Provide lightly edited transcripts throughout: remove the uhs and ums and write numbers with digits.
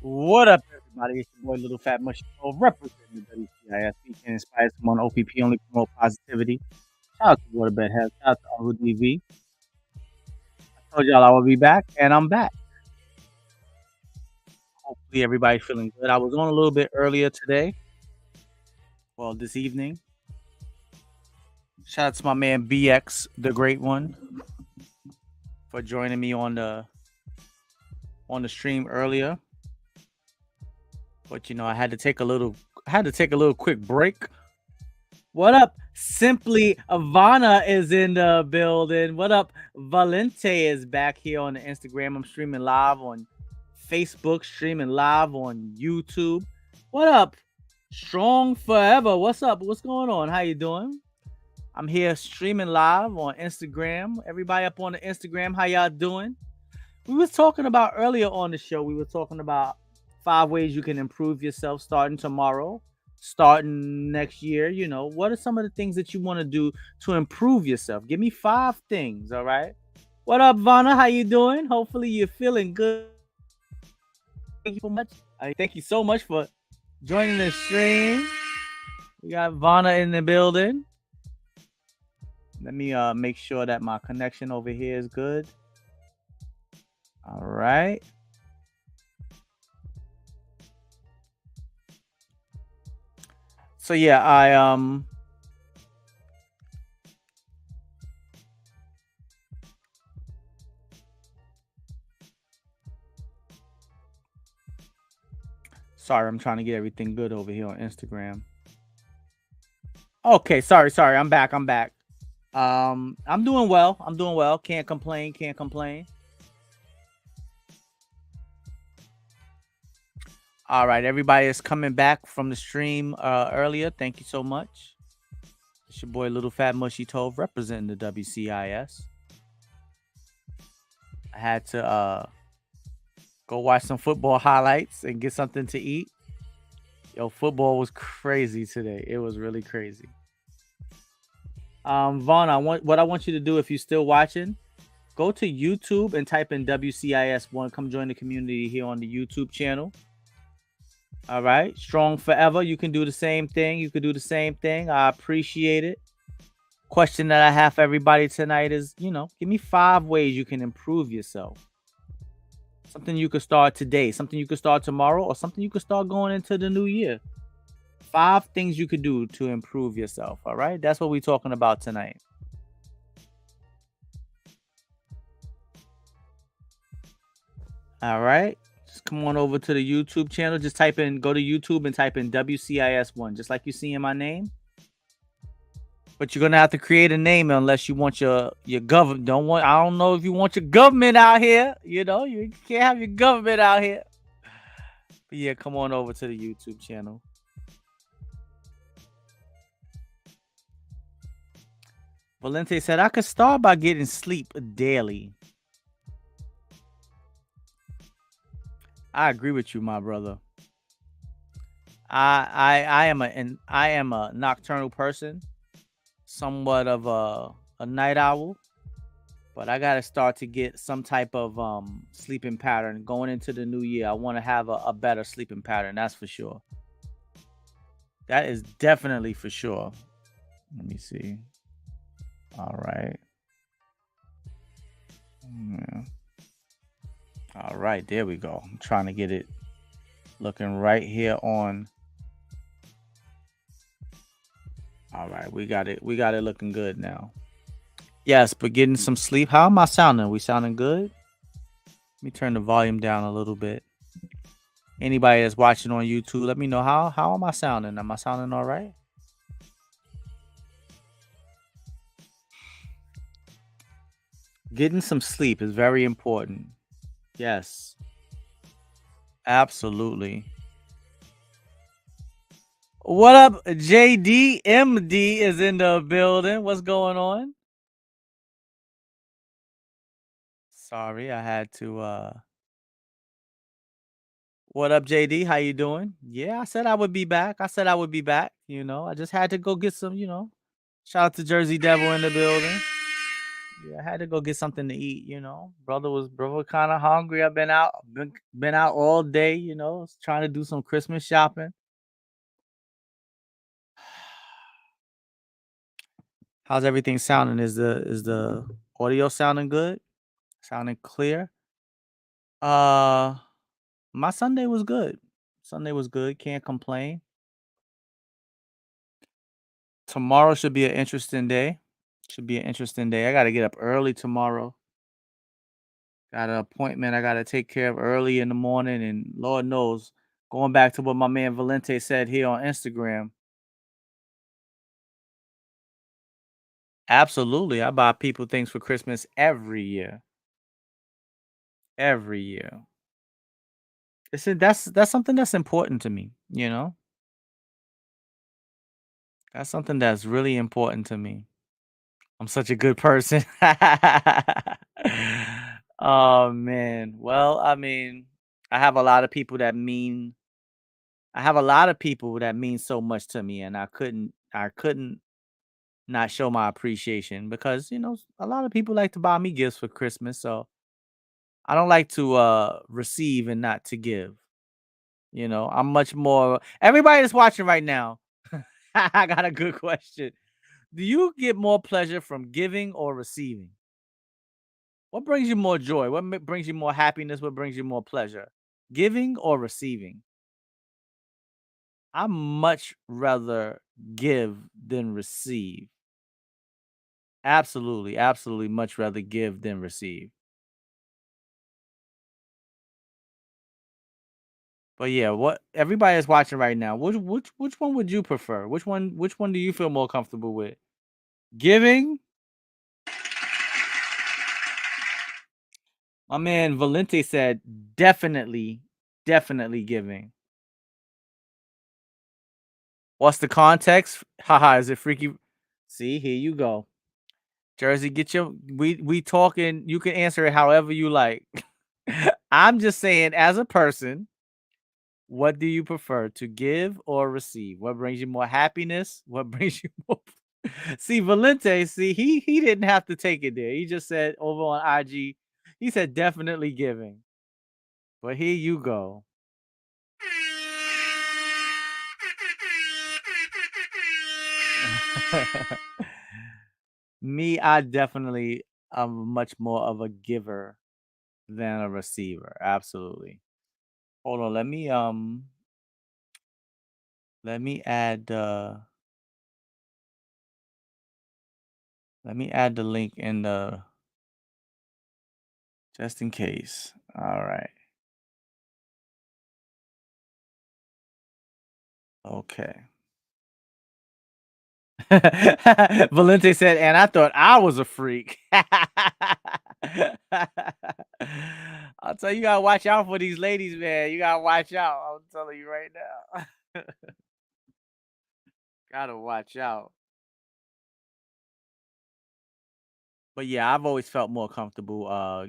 What up, everybody? It's your boy Little Fat Mushy Cole, representing the WCIS. We can inspire someone. OPP only promote positivity. Shout out to Waterbed Health. Shout out to Uncle DV. I told y'all I would be back, and I'm back. Hopefully, everybody's feeling good. I was on a little bit earlier today. Well, this evening. Shout out to my man BX, the great one, for joining me on the stream earlier. But I had to take a little quick break. What up? Simply Ivana is in the building. What up? Valente is back here on the Instagram. I'm streaming live on Facebook, streaming live on YouTube. What up? Strong Forever. What's up? What's going on? How you doing? I'm here streaming live on Instagram. Everybody up on the Instagram, how y'all doing? We was talking about earlier on the show, we were talking about 5 ways you can improve yourself starting tomorrow, starting next year. What are some of the things that you want to do to improve yourself? Give me 5 things, all right? What up, Vanna? How you doing? Hopefully you're feeling good. Thank you so much for joining the stream. We got Vanna in the building. Let me make sure that my connection over here is good. All right. So yeah, sorry, I'm trying to get everything good over here on Instagram. Okay, sorry. I'm back. I'm doing well. Can't complain. All right, everybody is coming back from the stream earlier. Thank you so much. It's your boy Little Fat Mushy Tove representing the WCIS. I had to go watch some football highlights and get something to eat. Yo, football was crazy today. It was really crazy. Vaughn, what I want you to do, if you're still watching, go to YouTube and type in WCIS1. Come join the community here on the YouTube channel. All right. Strong Forever. You can do the same thing. I appreciate it. Question that I have for everybody tonight is, give me 5 ways you can improve yourself. Something you could start today, something you could start tomorrow, or something you could start going into the new year. 5 things you could do to improve yourself. All right. That's what we're talking about tonight. All right. Come on over to the YouTube channel. Just go to YouTube and type in WCIS1, just like you see in my name. But you're gonna have to create a name unless you want your government. I don't know if you want your government out here. You can't have your government out here. But yeah, come on over to the YouTube channel. Valente said I could start by getting sleep daily. I agree with you, my brother. I am a nocturnal person, somewhat of a night owl, but I gotta start to get some type of sleeping pattern going into the new year. I want to have a better sleeping pattern. That's for sure. That is definitely for sure. Let me see. All right. Yeah. All right, there we go. I'm trying to get it looking right here on. All right, we got it looking good now. Yes, but getting some sleep. How am I sounding? We sounding good? Let me turn the volume down a little bit. Anybody that's watching on YouTube, let me know how am I sounding? Am I sounding all right? Getting some sleep is very important. Yes. Absolutely. What up, JD? MD is in the building. What's going on? Sorry, I had to What up, JD? How you doing? Yeah, I said I would be back. I just had to go get some, Shout out to Jersey Devil in the building. Yeah, I had to go get something to eat, you know. Brother kind of hungry. I've been out all day, you know, trying to do some Christmas shopping. How's everything sounding? Is the audio sounding good? Sounding clear? Uh my Sunday was good. Sunday was good. Can't complain. Tomorrow should be an interesting day. Should be an interesting day. I got to get up early tomorrow. Got an appointment I got to take care of early in the morning, and Lord knows, going back to what my man Valente said here on Instagram. Absolutely, I buy people things for Christmas every year. Every year. That's something that's important to me, you know? That's something that's really important to me. I'm such a good person. Oh man. Well, I mean, I have a lot of people that mean I have a lot of people that mean so much to me, and I couldn't not show my appreciation because, you know, a lot of people like to buy me gifts for Christmas, so I don't like to receive and not to give. You know, I'm much more everybody that's watching right now. I got a good question. Do you get more pleasure from giving or receiving? What brings you more joy? What brings you more happiness? What brings you more pleasure? Giving or receiving? I much rather give than receive. Absolutely, absolutely much rather give than receive. But yeah, what everybody is watching right now, which one would you prefer? Which one do you feel more comfortable with? Giving? My man Valente said definitely, definitely giving. What's the context? Haha, is it freaky? See, here you go. Jersey, get your we talking, you can answer it however you like. I'm just saying as a person, what do you prefer to give or receive? What brings you more happiness? What brings you more See, Valente, see, he didn't have to take it there. He just said over on IG, he said definitely giving. But here you go. Me, I definitely am much more of a giver than a receiver. Absolutely. Hold on, let me add the link in the just in case. All right. Okay. Valente said, and I thought I was a freak. I'll tell you, you gotta watch out for these ladies, man. You gotta watch out. I'm telling you right now. Gotta watch out. But yeah, I've always felt more comfortable.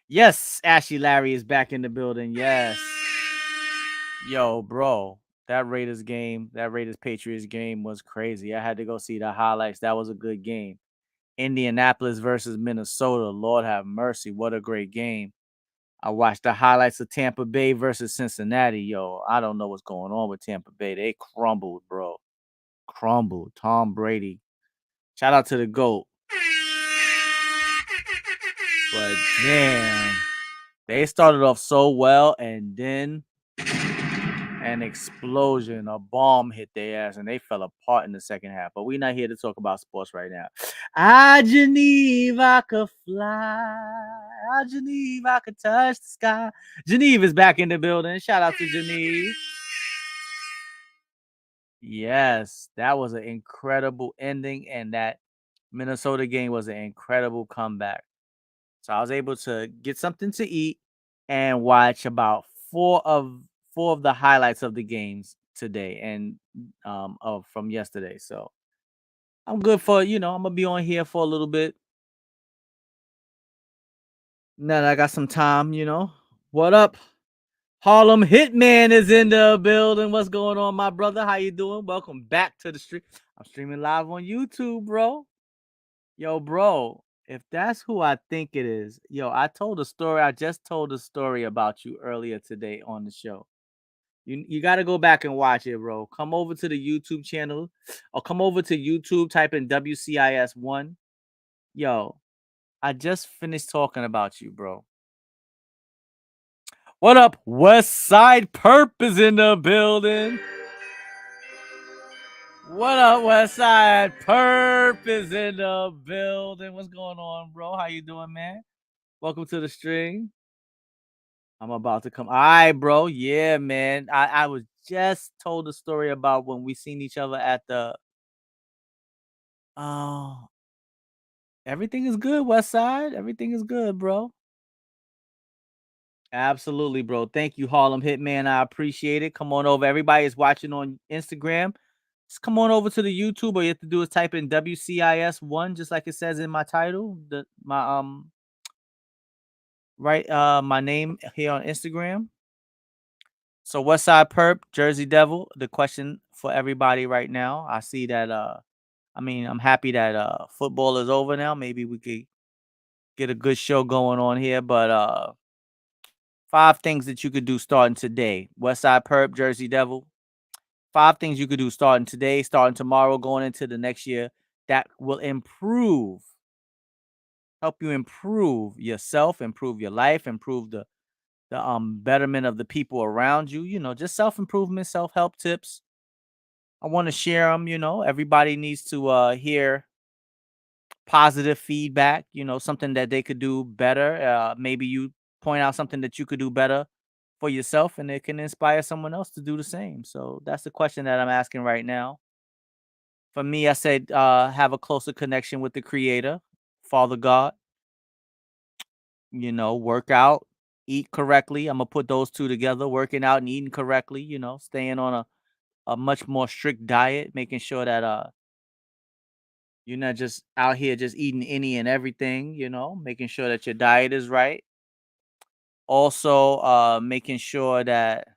Yes, Ashley Larry is back in the building. Yes. Yo, bro, that Raiders Patriots game was crazy. I had to go see the highlights. That was a good game. Indianapolis versus Minnesota. Lord have mercy. What a great game. I watched the highlights of Tampa Bay versus Cincinnati. Yo, I don't know what's going on with Tampa Bay. They crumbled, bro. Crumbled. Tom Brady. Shout out to the GOAT. But damn, they started off so well, and then an explosion, a bomb hit their ass, and they fell apart in the second half. But we're not here to talk about sports right now. I Geneva, I could fly. I Geneva, I could touch the sky. Geneve is back in the building. Shout out to Geneve. Yes, that was an incredible ending, and that Minnesota game was an incredible comeback. So I was able to get something to eat and watch about four of the highlights of the games today and of from yesterday. So I'm good for, you know, I'm gonna be on here for a little bit. Now that I got some time, you know. What up? Harlem Hitman is in the building. What's going on, my brother? How you doing? Welcome back to the stream. I'm streaming live on YouTube, bro. Yo, bro, if that's who I think it is, yo, I just told a story about you earlier today on the show. You got to go back and watch it, bro. Come over to the YouTube channel or come over to YouTube, type in WCIS1. Yo, I just finished talking about you, bro. What up? West Side Perp is in the building. What up, West Side Perp is in the building. What's going on, bro? How you doing, man? Welcome to the string. I'm about to come. All right, bro. Yeah, man. I was just told a story about when we seen each other at the oh, everything is good, West Side. Everything is good, bro. Absolutely, bro. Thank you, Harlem Hitman. I appreciate it. Come on over. Everybody is watching on Instagram. Just come on over to the YouTube. All you have to do is type in WCIS1, just like it says in my title. My name here on Instagram. So Westside Perp, Jersey Devil. The question for everybody right now. I see that I'm happy that football is over now. Maybe we could get a good show going on here. But 5 things that you could do starting today. Westside Perp, Jersey Devil. 5 things you could do starting today, starting tomorrow, going into the next year that will help you improve yourself, improve your life, improve the betterment of the people around you. Just self-improvement, self-help tips. I want to share them. Everybody needs to hear positive feedback, something that they could do better. Maybe you point out something that you could do better for yourself and it can inspire someone else to do the same. So that's the question that I'm asking right now. For me, I said have a closer connection with the creator, Father God, work out, eat correctly. I'm gonna put those two together, working out and eating correctly, staying on a much more strict diet, making sure that you're not just out here just eating any and everything, making sure that your diet is right. Also, making sure that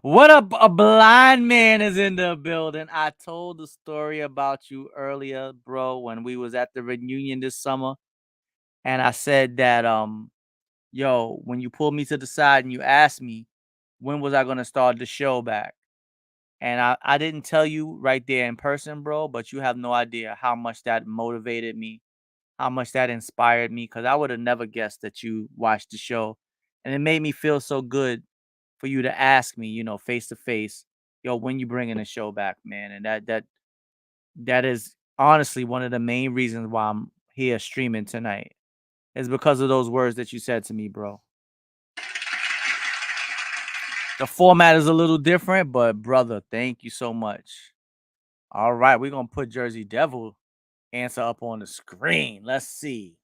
what a blind man is in the building. I told the story about you earlier, bro, when we was at the reunion this summer. And I said that yo, when you pulled me to the side and you asked me when was I gonna start the show back. And I didn't tell you right there in person, bro, but you have no idea how much that motivated me, how much that inspired me, because I would have never guessed that you watched the show. And it made me feel so good for you to ask me, face to face, yo, when you bringing the show back, man. And that is honestly one of the main reasons why I'm here streaming tonight. Is because of those words that you said to me, bro. The format is a little different, but brother, thank you so much. All right, we're gonna put Jersey Devil answer up on the screen. Let's see.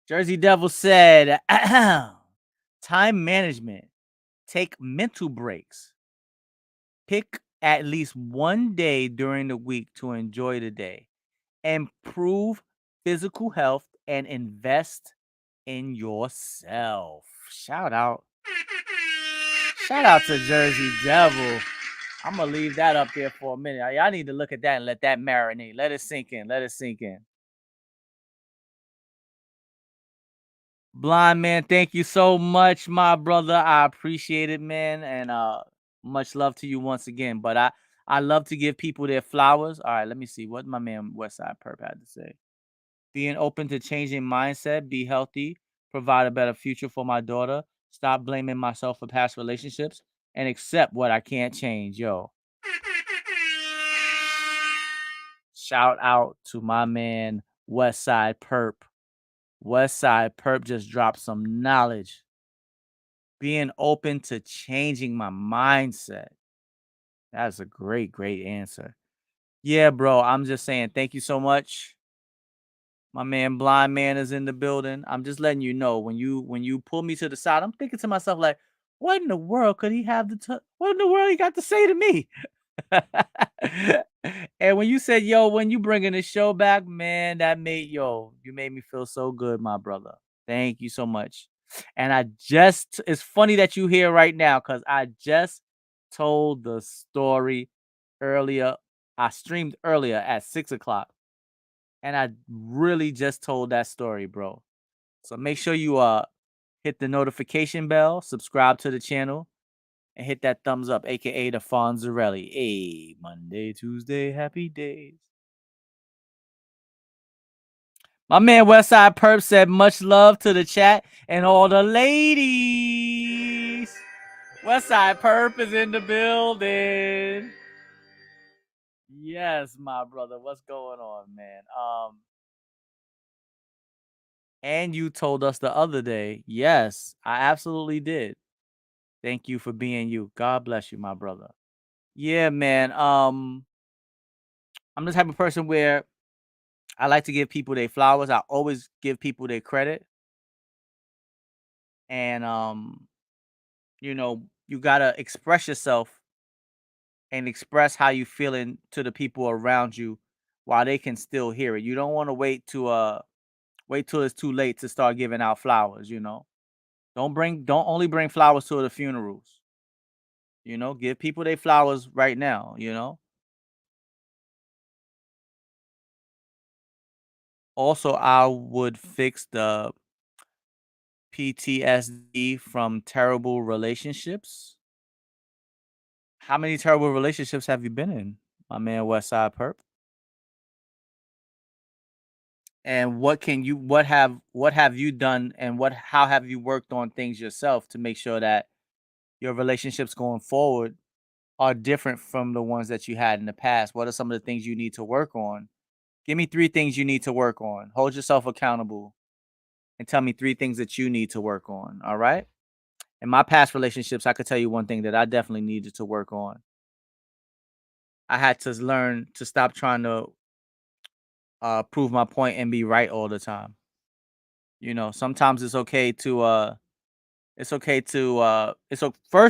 Jersey Devil said, time management. Take mental breaks. Pick at least one day during the week to enjoy the day. Improve physical health and invest in yourself. Shout out. Shout out to Jersey Devil. I'm gonna leave that up there for a minute. Y'all need to look at that and let that marinate. Let it sink in. Let it sink in. Blind man, thank you so much, my brother. I appreciate it, man. And much love to you once again. But I love to give people their flowers. All right, let me see what my man Westside Perp had to say. Being open to changing mindset, be healthy, provide a better future for my daughter, stop blaming myself for past relationships, and accept what I can't change. Yo, shout out to my man Westside Perp. Westside Perp just dropped some knowledge. Being open to changing my mindset. That's a great, great answer. Yeah, bro. I'm just saying thank you so much. My man Blind Man is in the building. I'm just letting you know when you pull me to the side, I'm thinking to myself like, what in the world could he have what in the world he got to say to me? And when you said, yo, when you bringing the show back, man, you made me feel so good, my brother. Thank you so much. And it's funny that you here right now because I just told the story earlier. I streamed earlier at 6 o'clock. And I really just told that story, bro. So make sure you hit the notification bell, subscribe to the channel, and hit that thumbs up, aka the Fonzarelli. Hey, Monday, Tuesday, happy days. My man Westside Perp said much love to the chat and all the ladies. Westside Perp is in the building. Yes, my brother. What's going on, man? And you told us the other day. Yes, I absolutely did. Thank you for being you. God bless you, my brother. Yeah, man. I'm the type of person where I like to give people their flowers. I always give people their credit. And you gotta express yourself and express how you feeling to the people around you while they can still hear it. You don't want to wait till it's too late to start giving out flowers. Don't only bring flowers to the funerals. Give people their flowers right now. Also, I would fix the PTSD from terrible relationships. How many terrible relationships have you been in, my man Westside Perp? And what have you done and how have you worked on things yourself to make sure that your relationships going forward are different from the ones that you had in the past? What are some of the things you need to work on? Give me 3 things you need to work on. Hold yourself accountable and tell me 3 things that you need to work on, all right? In my past relationships, I could tell you one thing that I definitely needed to work on. I had to learn to stop trying to prove my point and be right all the time. Sometimes first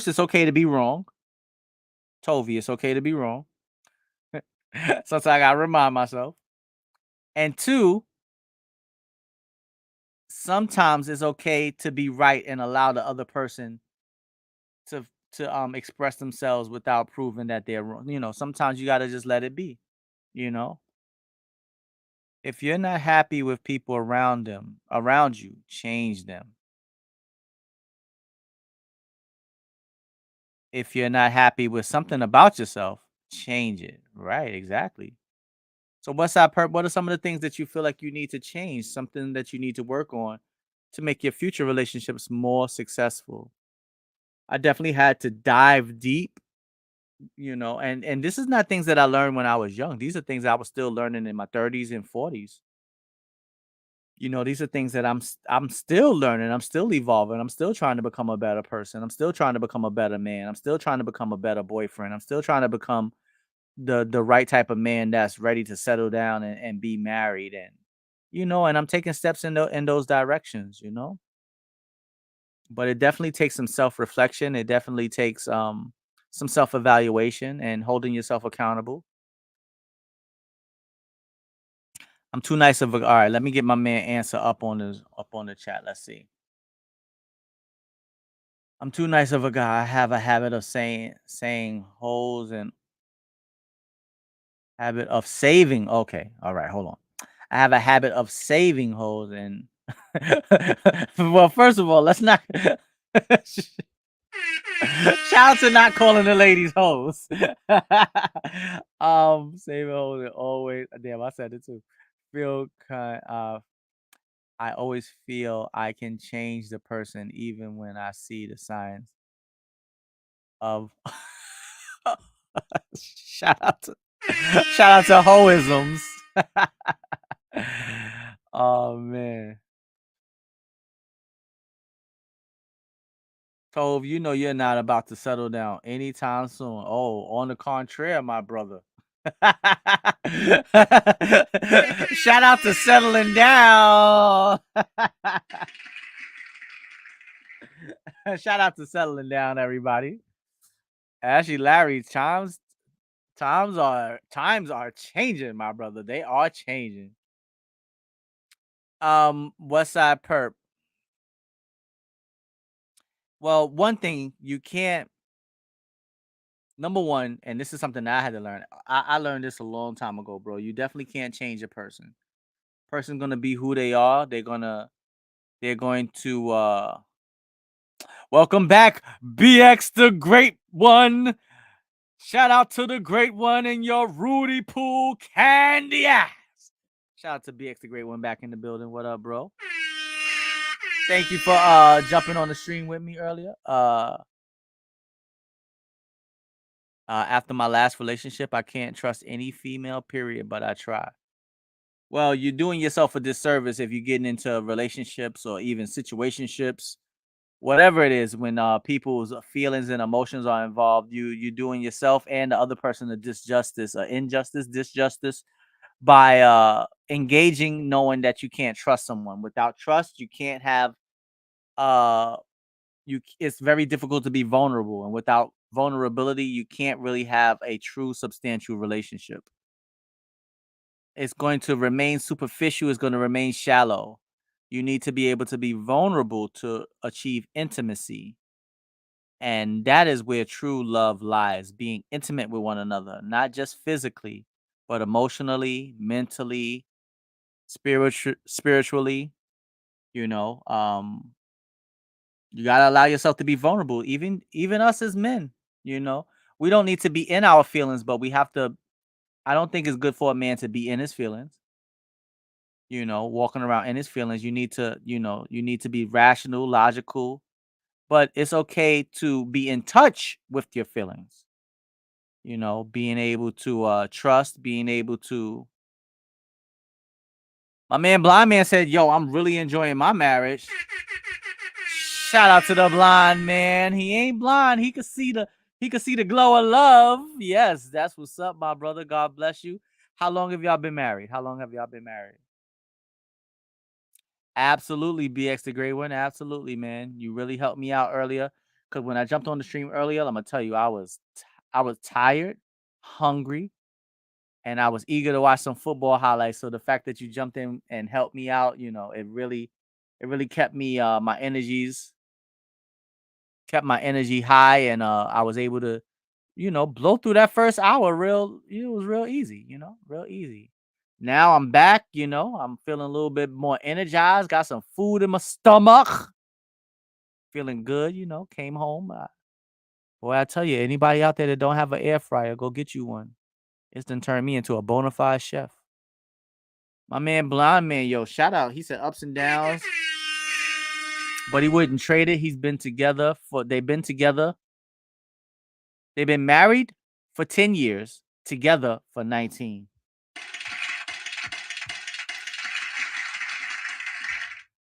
it's okay to be wrong. TOV, it's okay to be wrong. Sometimes I gotta remind myself. And 2, sometimes it's okay to be right and allow the other person to express themselves without proving that they're wrong. Sometimes you gotta just let it be. You know, if you're not happy with people around you, change them. If you're not happy with something about yourself, change it. Right, exactly. So what are some of the things that you feel like you need to change, something that you need to work on to make your future relationships more successful? I definitely had to dive deep, and this is not things that I learned when I was young. These are things I was still learning in my 30s and 40s. These are things that I'm still learning. I'm still evolving. I'm still trying to become a better person. I'm still trying to become a better man. I'm still trying to become a better boyfriend. I'm still trying to become the right type of man that's ready to settle down and be married and I'm taking steps in those directions. But it definitely takes some self-reflection. It definitely takes some self-evaluation and holding yourself accountable. I'm too nice of a all right, let me get my man answer up on the chat. Let's see. I'm too nice of a guy. I have a habit of saying holes and habit of saving. Okay. All right, hold on. I have a habit of saving holes and well, first of all, let's not shout out to not calling the ladies hoes. Saving holes and always damn, I said it too. Feel kind I always feel I can change the person even when I see the signs of shout out to shout out to hoisms. Oh man. Tove, you're not about to settle down anytime soon. Oh, on the contrary, my brother. Shout out to settling down. Shout out to settling down, everybody. Actually, Larry, times are changing, my brother. They are changing. West Side Perp. Well, one thing you can't number one, and this is something that I had to learn. I learned this a long time ago, bro. You definitely can't change a person. Person's gonna be who they are. They're going to welcome back, BX the Great One. Shout out to the Great One and your Rudy Pool candy ass. Shout out to BX the Great One back in the building. What up, bro? Thank you for jumping on the stream with me earlier. After my last relationship, I can't trust any female, period, but I try. Well, you're doing yourself a disservice if you're getting into relationships or even situationships, whatever it is. When people's feelings and emotions are involved, you're doing yourself and the other person a disjustice, disjustice by engaging, knowing that you can't trust someone. Without trust, you can't have uh it's very difficult to be vulnerable, and without vulnerability, you can't really have a true substantial relationship. It's going to remain superficial, it's going to remain shallow. You need to be able to be vulnerable to achieve intimacy. And that is where true love lies, being intimate with one another, not just physically, but emotionally, mentally, spiritually, you know. You got to allow yourself to be vulnerable, even us as men, you know. We don't need to be in our feelings, but we have to. I don't think it's good for a man to be in his feelings, you know, walking around in his feelings. You need to, you need to be rational, logical, but it's okay to be in touch with your feelings, you know, being able to trust, being able to. My man Blind Man said, "Yo, I'm really enjoying my marriage." Shout out to the blind man. He ain't blind. He could see the glow of love. Yes, that's what's up, my brother. God bless you. How long have y'all been married? How long have y'all been married? Absolutely, BX the Great One. Absolutely, man. You really helped me out earlier. Cause when I jumped on the stream earlier, I'm gonna tell you, I was tired, hungry, and I was eager to watch some football highlights. So the fact that you jumped in and helped me out, it really kept me kept my energy high, and I was able to, blow through that first hour it was real easy, real easy. Now I'm back, I'm feeling a little bit more energized, got some food in my stomach, feeling good, came home. Boy, I tell you, anybody out there that don't have an air fryer, go get you one. It's done turned me into a bona fide chef. My man Blind Man, yo, shout out. He said ups and downs, but he wouldn't trade it. They've been married for 10 years, together for 19.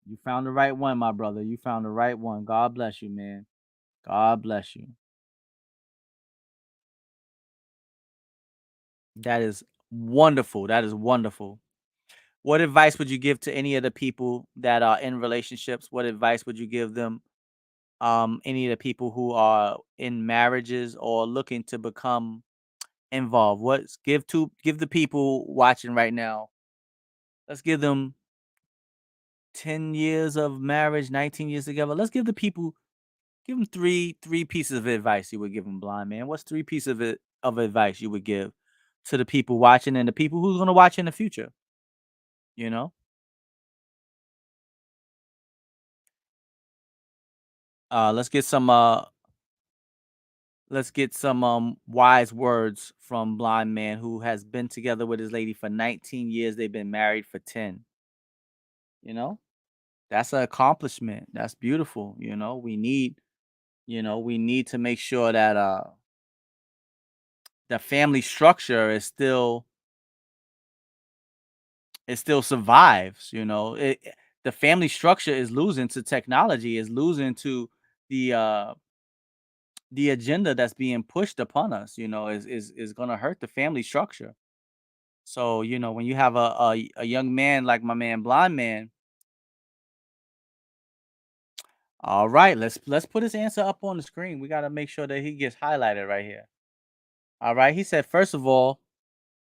You found the right one, my brother. You found the right one. God bless you, man. God bless you. That is wonderful. That is wonderful. What advice would you give to any of the people that are in relationships? What advice would you give them? Any of the people who are in marriages or looking to become involved. Give the people watching right now. Let's give them 10 years of marriage, 19 years together. Let's give them three pieces of advice you would give them, Blind Man. What's three pieces of advice you would give to the people watching and the people who's going to watch in the future, you know? Uh let's get some uh let's get some wise words from Blind Man, who has been together with his lady for 19 years. They've been married for 10, you know? That's an accomplishment. That's beautiful, we need to make sure that the family structure it still survives. The family structure is losing to technology, is losing to the uh the agenda that's being pushed upon us, is going to hurt the family structure. So, when you have a young man like my man Blind Man. All right, let's put his answer up on the screen. We got to make sure that he gets highlighted right here. All right, he said, first of all,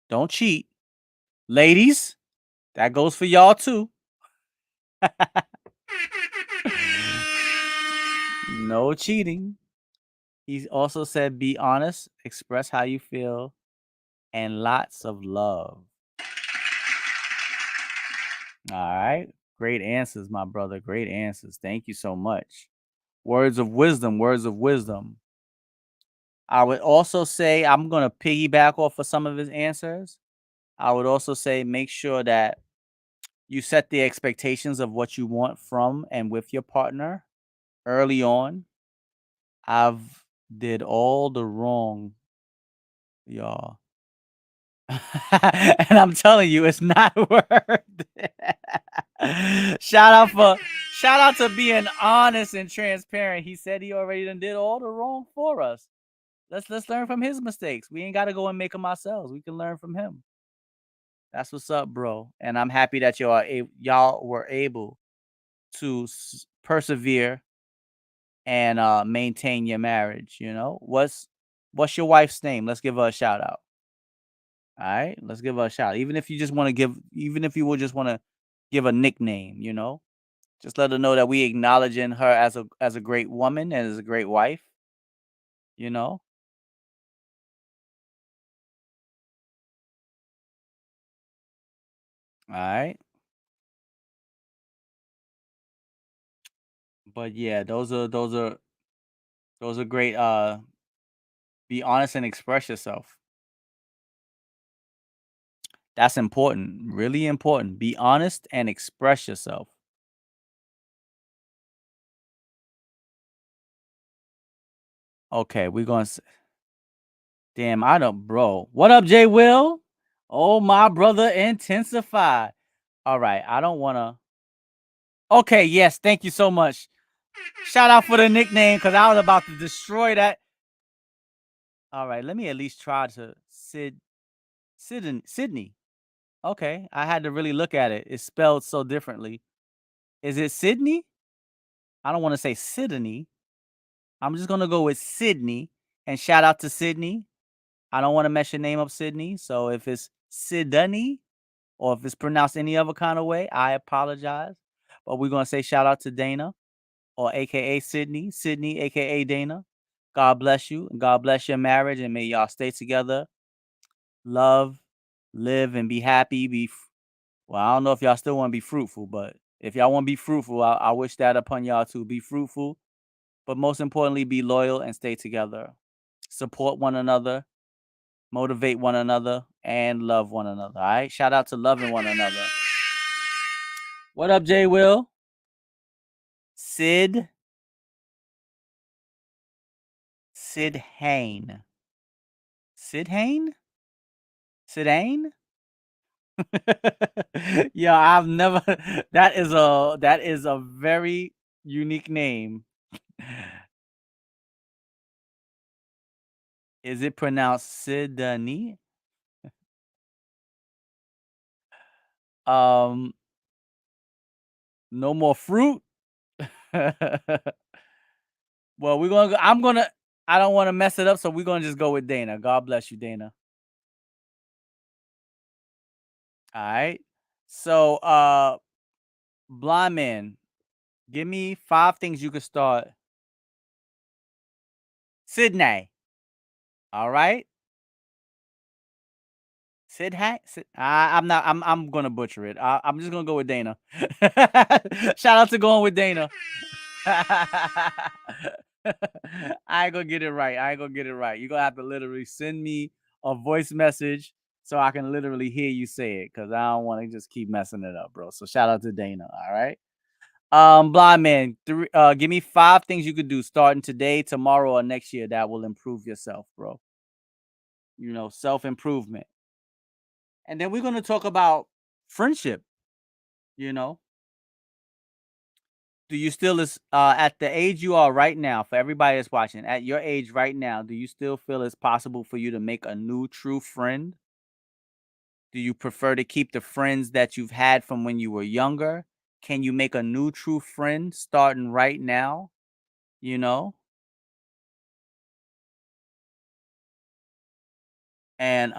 don't cheat. Ladies, that goes for y'all too. No cheating. He also said, be honest, express how you feel, and lots of love. All right. Great answers, my brother. Great answers. Thank you so much. Words of wisdom. Words of wisdom. I would also say I'm gonna piggyback off of some of his answers. I would also say make sure that you set the expectations of what you want from and with your partner early on. I've did all the wrong, y'all. And I'm telling you, it's not worth it. Shout out to being honest and transparent. He said he already done did all the wrong for us. Let's learn from his mistakes. We ain't got to go and make them ourselves. We can learn from him. That's what's up, bro. And I'm happy that y'all were able to persevere and maintain your marriage. You know what's your wife's name? Let's give her a shout out. All right, let's give her a shout. Even if you just want to give, even if you would just want to give a nickname, just let her know that we acknowledging her as a great woman and as a great wife. You know, all right. But yeah, those are great. Be honest and express yourself. That's important, really important. Be honest and express yourself. Okay, we're gonna. Damn, I don't, bro. What up, Jay Will? Oh, my brother, intensify. All right, I don't wanna. Okay, yes, thank you so much. Shout out for the nickname because I was about to destroy that. All right, let me at least try to Sydney. Okay, I had to really look at it. It's spelled so differently. Is it Sydney? I don't want to say Sydney. I'm just gonna go with Sydney. And shout out to Sydney. I don't want to mess your name up, Sydney. So if it's Sydney or if it's pronounced any other kind of way, I apologize. But we're gonna say shout out to Dana or AKA Sydney, Sydney, AKA Dana. God bless you and God bless your marriage and may y'all stay together, love, live, and be happy. Well, I don't know if y'all still want to be fruitful, but if y'all want to be fruitful, I wish that upon y'all too. Be fruitful, but most importantly, be loyal and stay together. Support one another, motivate one another, and love one another. All right. Shout out to loving one another. What up, Jay Will? Sid. Sid Hain. Sid Hain? Sid Hain? Yeah, I've never that is a very unique name. Is it pronounced Sydney? Um, no more fruit. Well, we're gonna. I'm gonna. I don't want to mess it up, so we're gonna just go with Dana. God bless you, Dana. All right. So, blind man, give me 5 things you could start. Sydney. All right. I'm not. I'm gonna butcher it. I'm just gonna go with Dana. Shout out to going with Dana. I ain't gonna get it right. I ain't gonna get it right. You're gonna have to literally send me a voice message so I can literally hear you say it because I don't want to just keep messing it up, bro. So shout out to Dana. All right. Blind man, give me 5 things you could do starting today, tomorrow, or next year that will improve yourself, bro. Self improvement. And then we're gonna talk about friendship. You know, do you still is at the age you are right now? For everybody that's watching, at your age right now, do you still feel it's possible for you to make a new true friend? Do you prefer to keep the friends that you've had from when you were younger? Can you make a new true friend starting right now? You know, and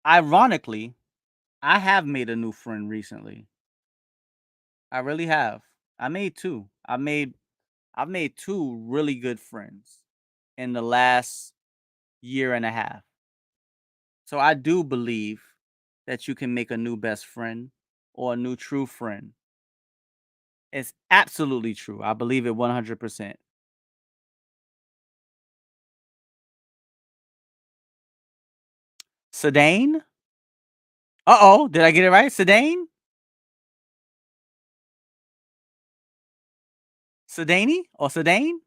ironically, I have made a new friend recently. I really have. I made two. I've made two really good friends in the last year and a half. So I do believe that you can make a new best friend or a new true friend. It's absolutely true. I believe it 100%. Sedaine? Uh-oh, did I get it right? Sedaine? Sedaine or Sedaine?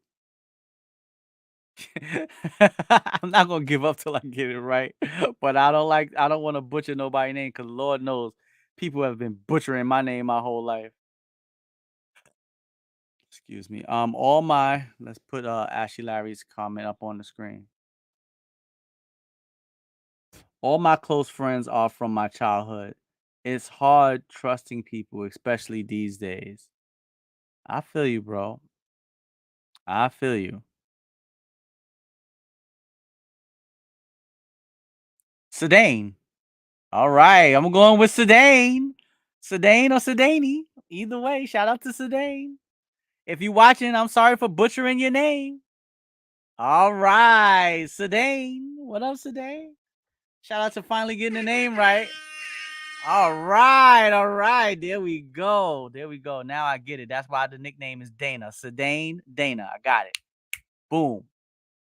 I'm not gonna give up till I get it right, but I don't wanna butcher nobody's name because Lord knows people have been butchering my name my whole life. Excuse me. All my let's put, Ashley Larry's comment up on the screen. All my close friends are from my childhood. It's hard trusting people, especially these days. I feel you, bro. I feel you. Sedaine. All right, I'm going with Sedaine. Sedaine or Sedaine. Either way, shout out to Sedaine. If you watching, I'm sorry for butchering your name. All right, Sedaine. What up, Sedaine? Shout out to finally getting the name right. All right, all right. There we go. There we go. Now I get it. That's why the nickname is Dana. Sedaine Dana. I got it. Boom.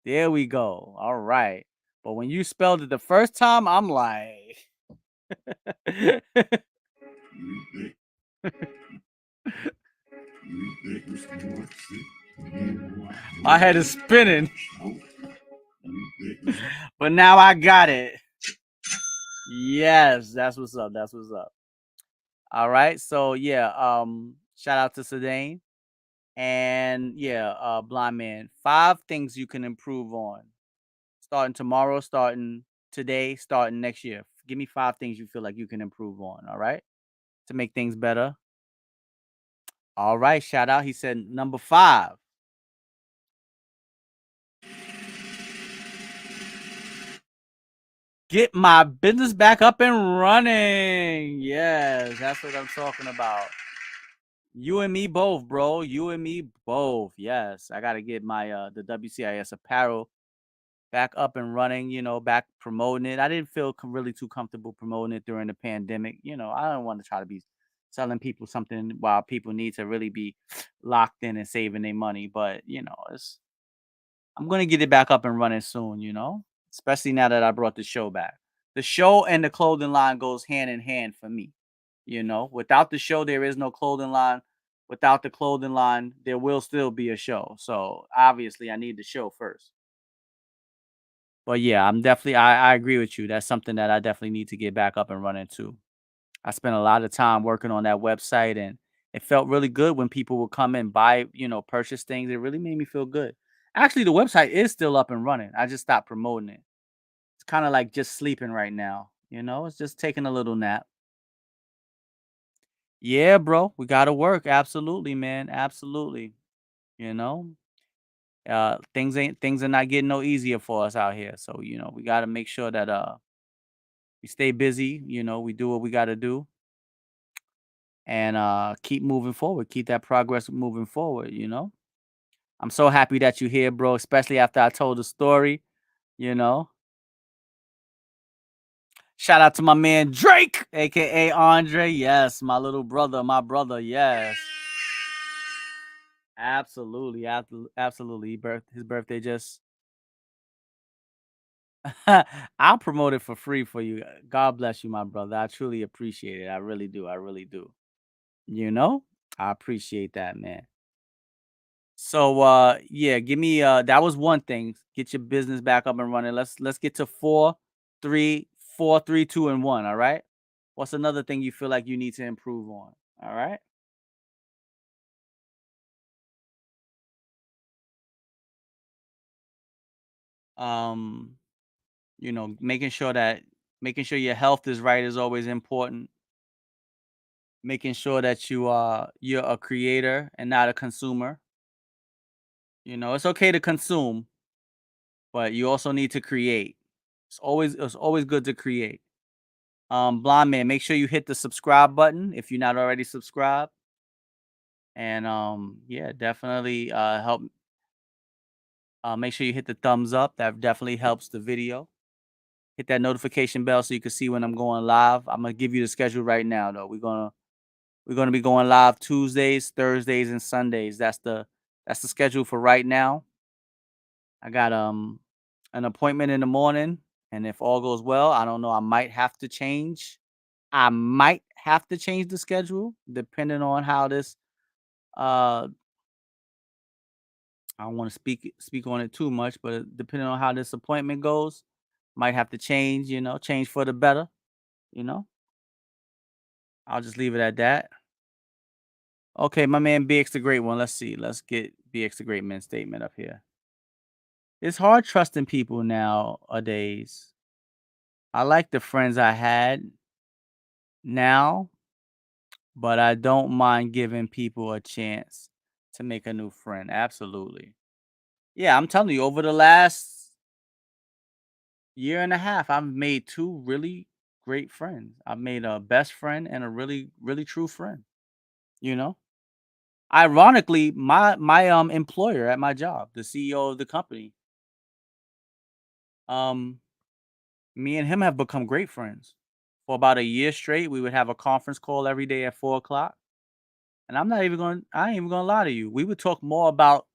There we go. All right. But when you spelled it the first time, I'm like, my head is spinning. But now I got it. Yes, that's what's up. That's what's up. All right. So yeah, shout out to Sedaine. And yeah, blind man. 5 things you can improve on. Starting tomorrow, starting today, starting next year. Give me 5 things you feel like you can improve on. All right. To make things better. All right. Shout out. He said number 5. Get my business back up and running. Yes, that's what I'm talking about. You and me both, bro. You and me both. Yes, I gotta get my the WCIS apparel back up and running. Back promoting it. I didn't feel really too comfortable promoting it during the pandemic. I don't want to try to be selling people something while people need to really be locked in and saving their money. But it's I'm gonna get it back up and running soon. Especially now that I brought the show back. The show and the clothing line goes hand in hand for me. Without the show, there is no clothing line. Without the clothing line, there will still be a show. So obviously, I need the show first. But yeah, I agree with you. That's something that I definitely need to get back up and running too. I spent a lot of time working on that website, and it felt really good when people would come and buy, purchase things. It really made me feel good. Actually, the website is still up and running. I just stopped promoting it. It's kind of like just sleeping right now. It's just taking a little nap. Yeah, bro, we gotta work. Absolutely, man. Absolutely. You know, things are not getting no easier for us out here. So we gotta make sure that we stay busy. We do what we gotta do, and keep moving forward. Keep that progress moving forward. I'm so happy that you're here, bro. Especially after I told the story. You know, shout out to my man Drake, aka Andre. Yes, my little brother, my brother. Yes. Absolutely, absolutely. His birthday just I'll promote it for free for you. God bless you, my brother. I truly appreciate it. I really do. I really do. You know? I appreciate that, man. So yeah, give me that was one thing. Get your business back up and running. Let's get to 4, 3, 2, and 1. All right. What's another thing you feel like you need to improve on? All right. Um, making sure your health is right is always important. Making sure that you're a creator and not a consumer. It's okay to consume, but you also need to create. It's always good to create. Blind man, make sure you hit the subscribe button if you're not already subscribed. And yeah, definitely help make sure you hit the thumbs up. That definitely helps the video. Hit that notification bell so you can see when I'm going live. I'm gonna give you the schedule right now, though. We're gonna be going live Tuesdays, Thursdays, and Sundays. That's the schedule for right now. I got an appointment in the morning, and if all goes well, I don't know. I might have to change. I might have to change the schedule depending on how this. I don't want to speak on it too much, but depending on how this appointment goes, might have to change. Change for the better. You know, I'll just leave it at that. Okay, my man BX the Great One. Let's see. Let's get BX the Great Man statement up here. It's hard trusting people nowadays. I like the friends I had now, but I don't mind giving people a chance to make a new friend. Absolutely. Yeah, I'm telling you, over the last year and a half, I've made two really great friends. I've made a best friend and a really, really true friend. You know? Ironically, my employer at my job, the CEO of the company, um, me and him have become great friends. For about a year straight, we would have a conference call every day at 4 o'clock. And I ain't even gonna lie to you. We would talk more about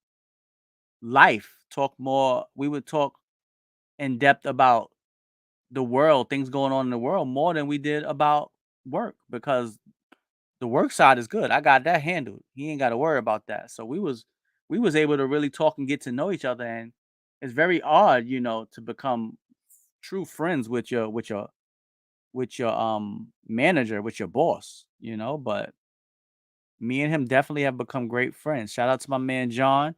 life, we would talk in depth about the world, things going on in the world more than we did about work because the work side is good. I got that handled. He ain't got to worry about that. So we was able to really talk and get to know each other, and it's very odd, to become true friends with your manager, with your boss, but me and him definitely have become great friends. Shout out to my man John.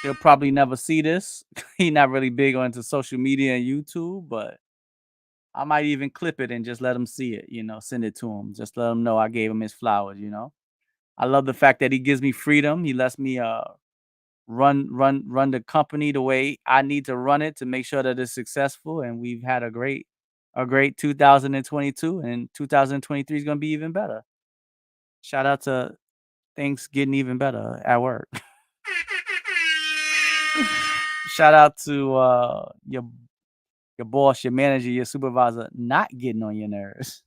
He'll probably never see this. He not really big onto social media and YouTube, but I might even clip it and just let him see it, send it to him. Just let him know I gave him his flowers. I love the fact that he gives me freedom. He lets me run the company the way I need to run it to make sure that it's successful. And we've had a great 2022, and 2023 is gonna be even better. Shout out to things getting even better at work. Shout out to your boss, your manager, your supervisor not getting on your nerves.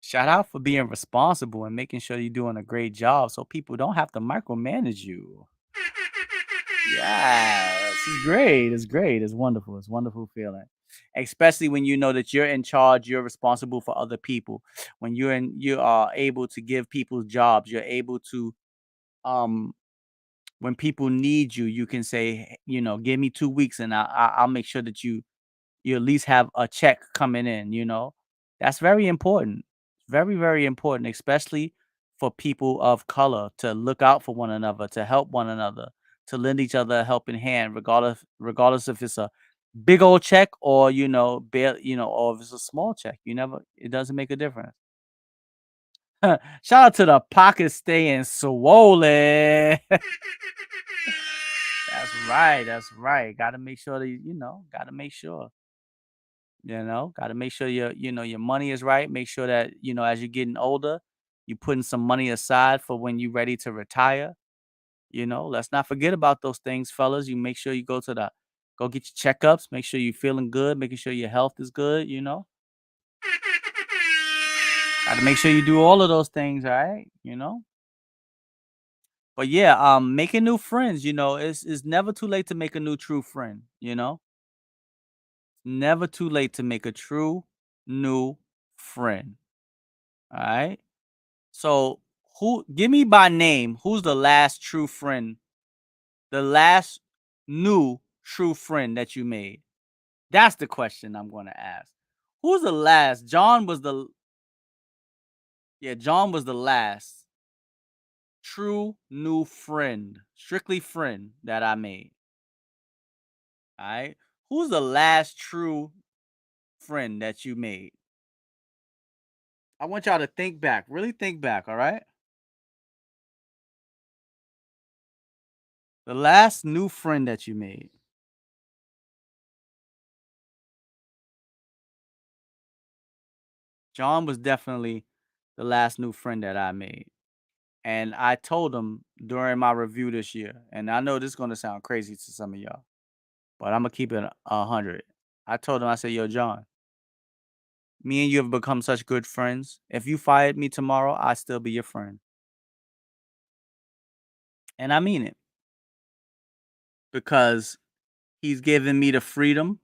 Shout out for being responsible and making sure you're doing a great job so people don't have to micromanage you. Yes, it's great. It's great. It's wonderful. It's a wonderful feeling. Especially when you know that you're in charge, you're responsible for other people. When you are able to give people jobs, you're able to um when people need you, you can say, give me 2 weeks and I'll make sure that you at least have a check coming in. That's very important. Very, very important, especially for people of color to look out for one another, to help one another, to lend each other a helping hand, regardless if it's a big old check or or if it's a small check. It doesn't make a difference. Shout out to the pocket staying swollen. That's right. That's right. Got to make sure that got to make sure. Got to make sure your money is right. Make sure that, as you're getting older, you putting some money aside for when you're ready to retire. Let's not forget about those things, fellas. You make sure you go get your checkups, make sure you're feeling good, making sure your health is good. Got to make sure you do all of those things, all right. But yeah, making new friends, it's never too late to make a new true friend. Never too late to make a true new friend. All right. So, who give me by name, who's the last true friend, the last new true friend that you made? That's the question I'm going to ask. Who's the last? John was the last true new friend, strictly friend that I made. All right. Who's the last true friend that you made? I want y'all to think back, really think back, all right? The last new friend that you made. John was definitely the last new friend that I made. And I told him during my review this year, and I know this is gonna sound crazy to some of y'all, but Imma keep it 100. I told him, I said, "Yo, John, me and you have become such good friends. If you fired me tomorrow, I'd still be your friend." And I mean it because he's given me the freedom,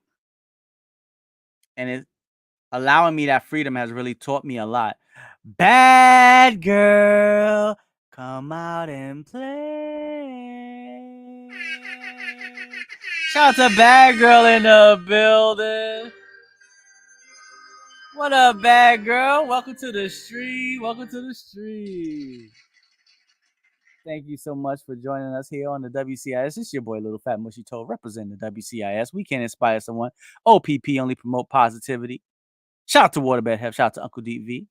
and it allowing me that freedom has really taught me a lot. Bad girl, come out and play. Shout out to Bad Girl in the building. What up, Bad Girl? Welcome to the stream. Welcome to the stream. Thank you so much for joining us here on the WCIS. It's your boy, Little Fat Mushy Toe, representing the WCIS. We can inspire someone. OPP only promote positivity. Shout out to Waterbed Hef. Shout out to Uncle DV.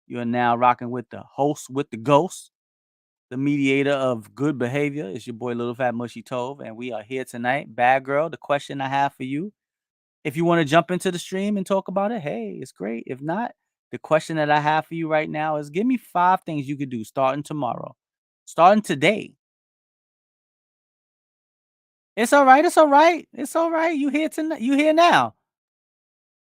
You are now rocking with the host with the ghost, the mediator of good behavior. It's your boy, Little Fat Mushy Tove, and we are here tonight. Bad Girl, the question I have for you, if you want to jump into the stream and talk about it, hey, it's great. If not, the question that I have for you right now is give me 5 things you could do starting tomorrow, starting today. It's all right. It's all right. It's all right. You here tonight? You here now?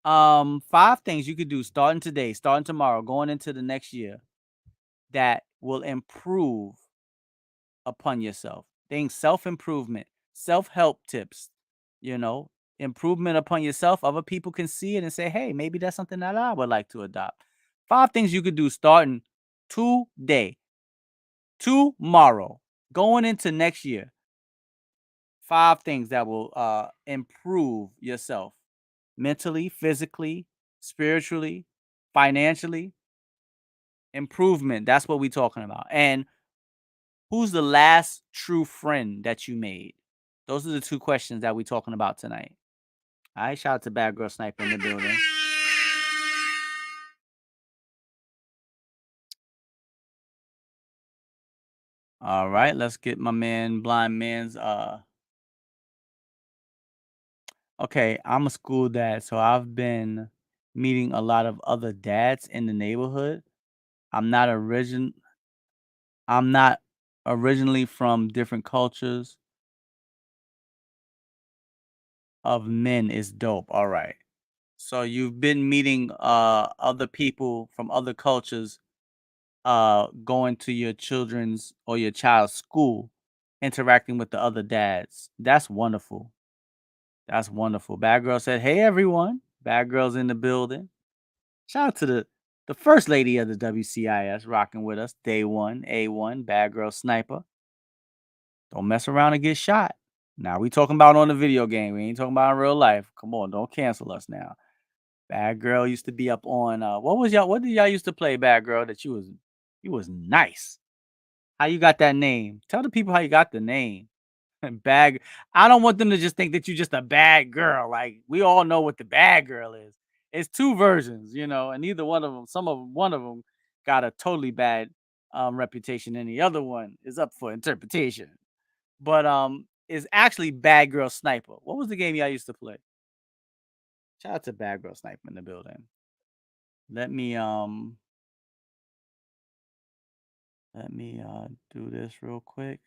5 things you could do starting today, starting tomorrow, going into the next year that will improve upon yourself. Things self-improvement, self-help tips, you know, improvement upon yourself. Other people can see it and say, hey, maybe that's something that I would like to adopt. 5 things you could do starting today, tomorrow, going into next year. 5 things that will improve yourself mentally, physically, spiritually, financially. Improvement. That's what we're talking about. And who's the last true friend that you made? Those are the 2 questions that we're talking about tonight. All right, shout out to Bad Girl Sniper in the building. All right, let's get my man Blind Man's okay, I'm a school dad, so I've been meeting a lot of other dads in the neighborhood. I'm not origin I'm not originally from different cultures of men is dope. All right. So you've been meeting other people from other cultures going to your children's or your child's school, interacting with the other dads. That's wonderful. That's wonderful. Bad Girl said, "Hey everyone, Bad Girl's in the building." Shout out to the first lady of the WCIS rocking with us, day one, A1, Bad Girl Sniper. Don't mess around and get shot. Now we talking about on the video game. We ain't talking about in real life. Come on, don't cancel us now. Bad Girl used to be up on what did y'all used to play, Bad Girl, that you was nice. How you got that name? Tell the people how you got the name. Bad I don't want them to just think that you're just a bad girl. Like we all know what the bad girl is. It's 2 versions, you know, and either one of them, one of them got a totally bad reputation and the other one is up for interpretation. But is actually Bad Girl Sniper. What was the game y'all used to play? Shout out to Bad Girl Sniper in the building. Let me do this real quick.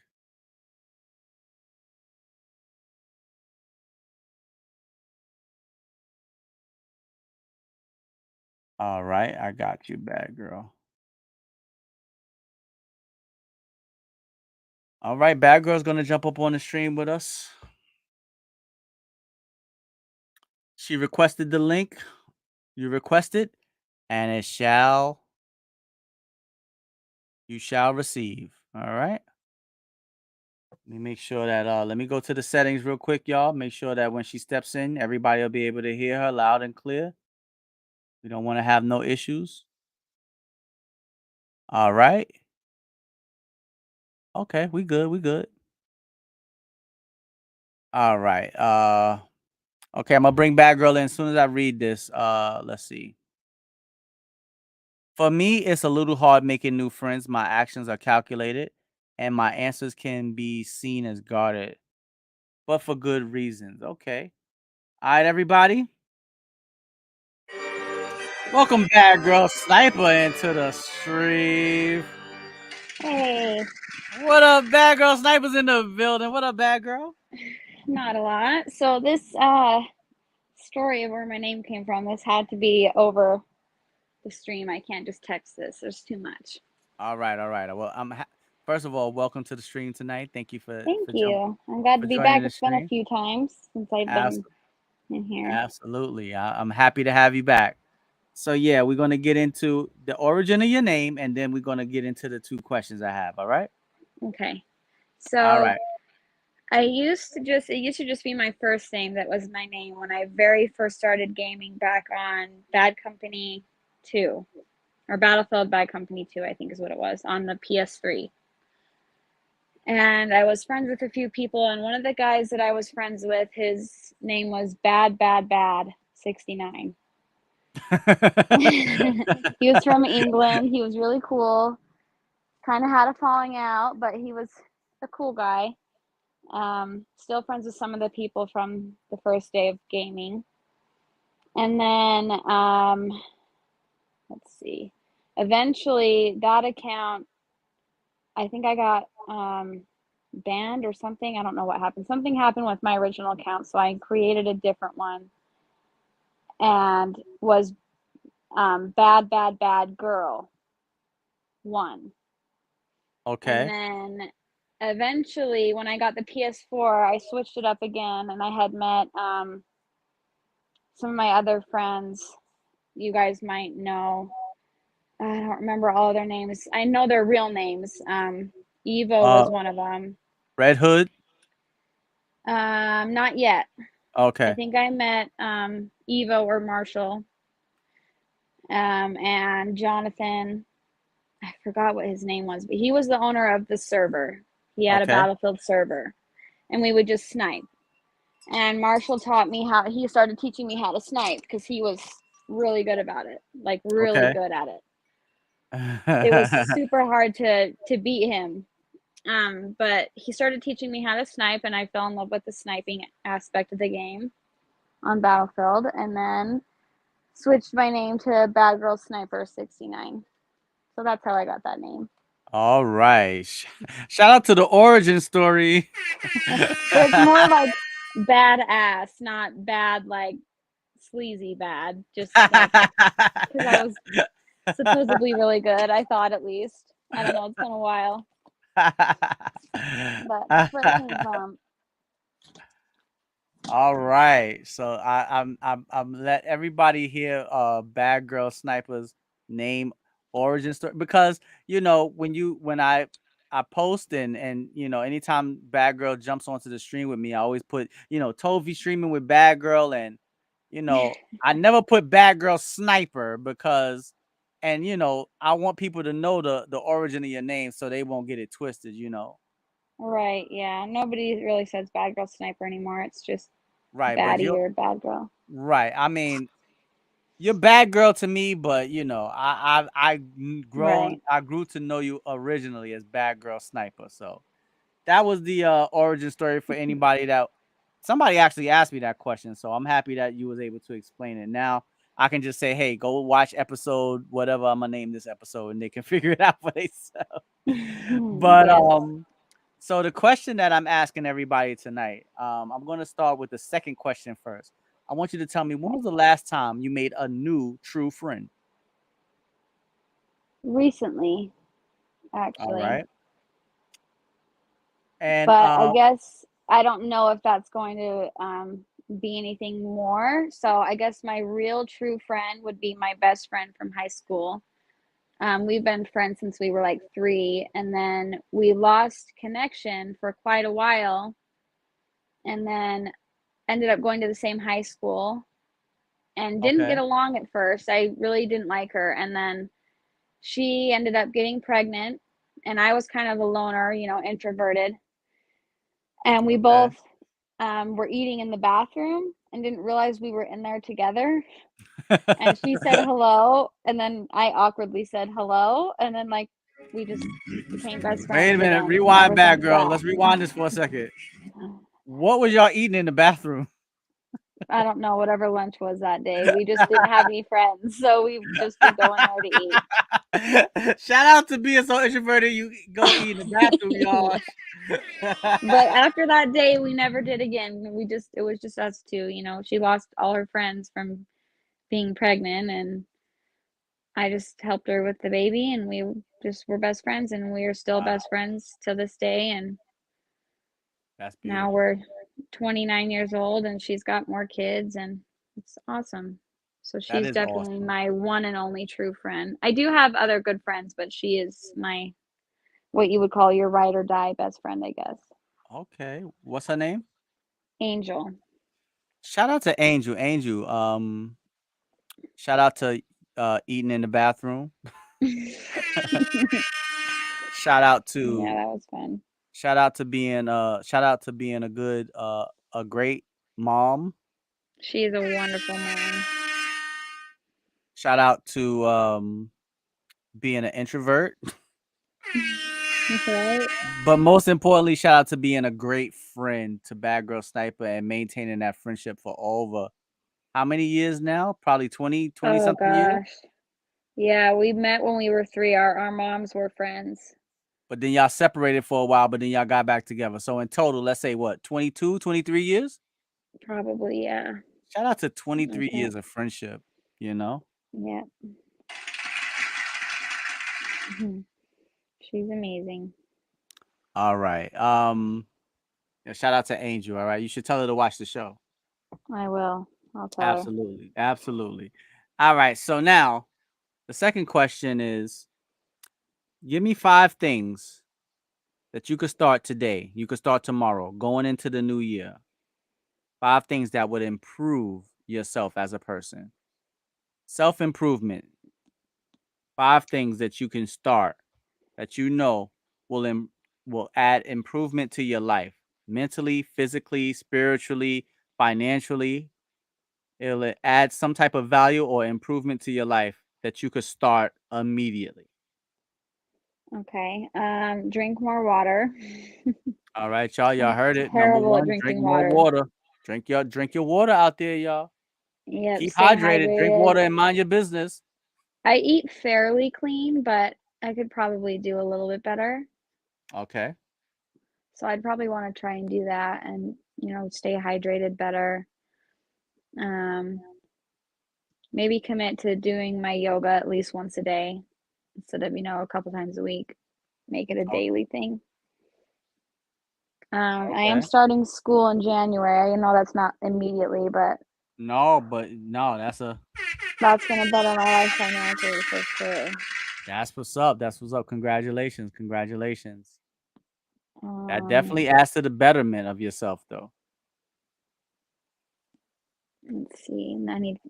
All right, I got you, Bad Girl. All right, Bad Girl's gonna jump up on the stream with us. She requested the link. You requested, and you shall receive. All right. Let me make sure that let me go to the settings real quick, y'all. Make sure that when she steps in, everybody will be able to hear her loud and clear. We don't want to have no issues. All right. Okay, we good. We good. All right. Okay, I'm gonna bring Bad Girl in as soon as I read this. Let's see. For me, it's a little hard making new friends. My actions are calculated, and my answers can be seen as guarded, but for good reasons. Okay. All right, everybody. Welcome Bad Girl Sniper into the stream. Hey, What up, bad girl? Snipers in the building. What up, bad girl? not a lot. So this story of where my name came from, this had to be over the stream. I can't just text this. There's too much. All right, all right. Well, first of all, welcome to the stream tonight. Thank you Thank you. I'm glad for to be joining back. the It's been a stream. few times since I've Abs- been in here. Absolutely, I'm happy to have you back. So yeah, we're gonna get into the origin of your name, and then we're gonna get into the two questions I have. All right. Okay. All So right. it used to just be my first name that was my name when I very first started gaming back on Bad Company 2 or Battlefield Bad Company 2, I think is what it was, on the PS3. And I was friends with a few people, and one of the guys that I was friends with, his name was Bad 69. He was from England. He was really cool. Kind of had a falling out, but he was a cool guy. Still friends with some of the people from the first day of gaming. And then, let's see. Eventually, that account, I think I got banned or something. I don't know what happened. Something happened with my original account, so I created a different one and was bad girl 1. And Okay. then eventually, when I got the PS4, I switched it up again, and I had met some of my other friends. You guys might know. I don't remember all of their names. I know their real names. Evo Uh, was one of them. Red Hood. Not yet. I Okay. think I met Evo or Marshall, and Jonathan. I forgot what his name was, but he was the owner of the server. He had a Okay. Battlefield server, and we would just snipe. And Marshall taught me how. He started teaching me how to snipe because he was really good about it, like really Okay. good at it. It was super hard to beat him. But he started teaching me how to snipe, and I fell in love with the sniping aspect of the game on Battlefield, and then switched my name to Bad Girl Sniper 69. So that's how I got that name. All right. Shout out to the origin story. But it's more like badass, not bad like sleazy bad. Just like because I was supposedly really good. I thought at least. I don't know. It's been a while, but that's where it came from. All right. So I'm let everybody hear Bad Girl Sniper's name origin story, because when I post, and anytime Bad Girl jumps onto the stream with me, I always put TOV streaming with Bad Girl, and I never put Bad Girl Sniper because, and I want people to know the origin of your name so they won't get it twisted. Right? Yeah. Nobody really says Bad Girl Sniper anymore. It's just Right, but baddie you or bad girl. right. I mean, you're Bad Girl to me, but Right. I grew to know you originally as Bad Girl Sniper. So that was the origin story for anybody that somebody actually asked me that question. So I'm happy that you was able to explain it. Now I can just say, hey, go watch episode whatever I'm gonna name this episode, and they can figure it out for themselves. But Yes. so the question that I'm asking everybody tonight, I'm going to start with the second question first. I want you to tell me, when was the last time you made a new true friend? Recently, All actually. right. And But I guess I don't know if that's going to be anything more. So I guess my real true friend would be my best friend from high school. We've been friends since we were like 3, and then we lost connection for quite a while, and then ended up going to the same high school and didn't get okay. along at first. I really didn't like her, and then she ended up getting pregnant, and I was kind of a loner, introverted. And we Okay. both were eating in the bathroom and didn't realize we were in there together. And she said hello, and then I awkwardly said hello, and then like we just became best Wait a friends minute. again Rewind, ever Bad since Girl. that. Let's rewind this for a second. What was y'all eating in the bathroom? I don't know, whatever lunch was that day. We just didn't have any friends, so we just would go in there to eat. Shout out to being so introverted. You go eat in the bathroom, y'all. But after that day, we never did again. It was just us two, you know. She lost all her friends from being pregnant, and I just helped her with the baby, and we just were best friends, and we are still Wow, best friends to this day. And that's now beautiful. we're 29 years old, and she's got more kids, and it's awesome. So That she's is definitely awesome. my one and only true friend. I do have other good friends, but she is my what you would call your ride or die best friend, I guess. Okay, what's her name? Angel. Shout out to Angel. Angel. Shout out to eating in the bathroom. Yeah, Shout out to that was fun. shout out to being a good a great mom. She is a wonderful mom. Shout out to being an introvert. Right? But most importantly, shout out to being a great friend to Bad Girl Sniper and maintaining that friendship for over how many years now? Probably 20 Oh something years. gosh. Yeah, we met when we were 3. Our moms were friends. But then y'all separated for a while, but then y'all got back together. So in total, let's say what, 22, 23 years? Probably, yeah. Shout out to Something like 23 that. years of friendship, you know? Yeah. Mhm. She's amazing. All right. Yeah, shout out to Angel, all right? You should tell her to watch the show. I will. I'll tell her. Absolutely. Absolutely. All right. So now the second question is give me 5 things that you could start today. You could start tomorrow, going into the new year. 5 things that would improve yourself as a person. Self improvement. 5 things that you can start that you know will will add improvement to your life, mentally, physically, spiritually, financially. It'll add some type of value or improvement to your life that you could start immediately. Okay. Drink more water. All right, y'all. Y'all I'm heard it. Number terrible at one, drink drinking more water. water. Drink your water out there, y'all. Yep, Keep stay hydrated. Drink water hydrated. and mind your business. I eat fairly clean, but I could probably do a little bit better. Okay. So I'd probably want to try and do that and, stay hydrated better. Um, maybe commit to doing my yoga at least once a day instead of, a couple times a week. Make it a o- daily thing. I am Okay. starting school in January. I know that's not immediately, but No, but no, that's going to better my life financially for sure. that's what's up. That's what's up. Congratulations. Congratulations. That Um, definitely adds to the betterment of yourself though. let's see.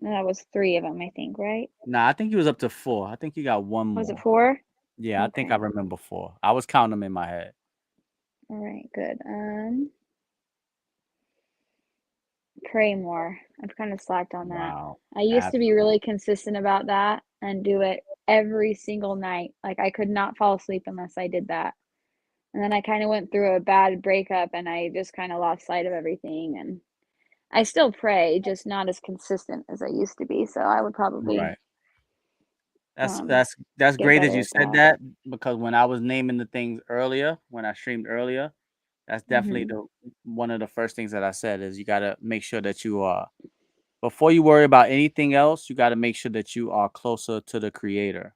That was 3 of them, I think, right? Nah, I think you was up to 4. I think you got one Was it more. 4? Yeah, I think I Okay. remember 4. I was counting them in my head. All right, good. Pray more. I've kind of slacked on that. Wow. I used to be Absolutely. really consistent about that and do it every single night. Like I could not fall asleep unless I did that. And then I kind of went through a bad breakup and I just kind of lost sight of everything. And I still pray, just not as consistent as I used to be. So I would probably Right. That's um, that's that's get great that better you at said that. that because when I was naming the things earlier, when I streamed earlier, that's definitely Hmm. the one of the first things that I said is you got to make sure that you are before you worry about anything else, you got to make sure that you are closer to the creator.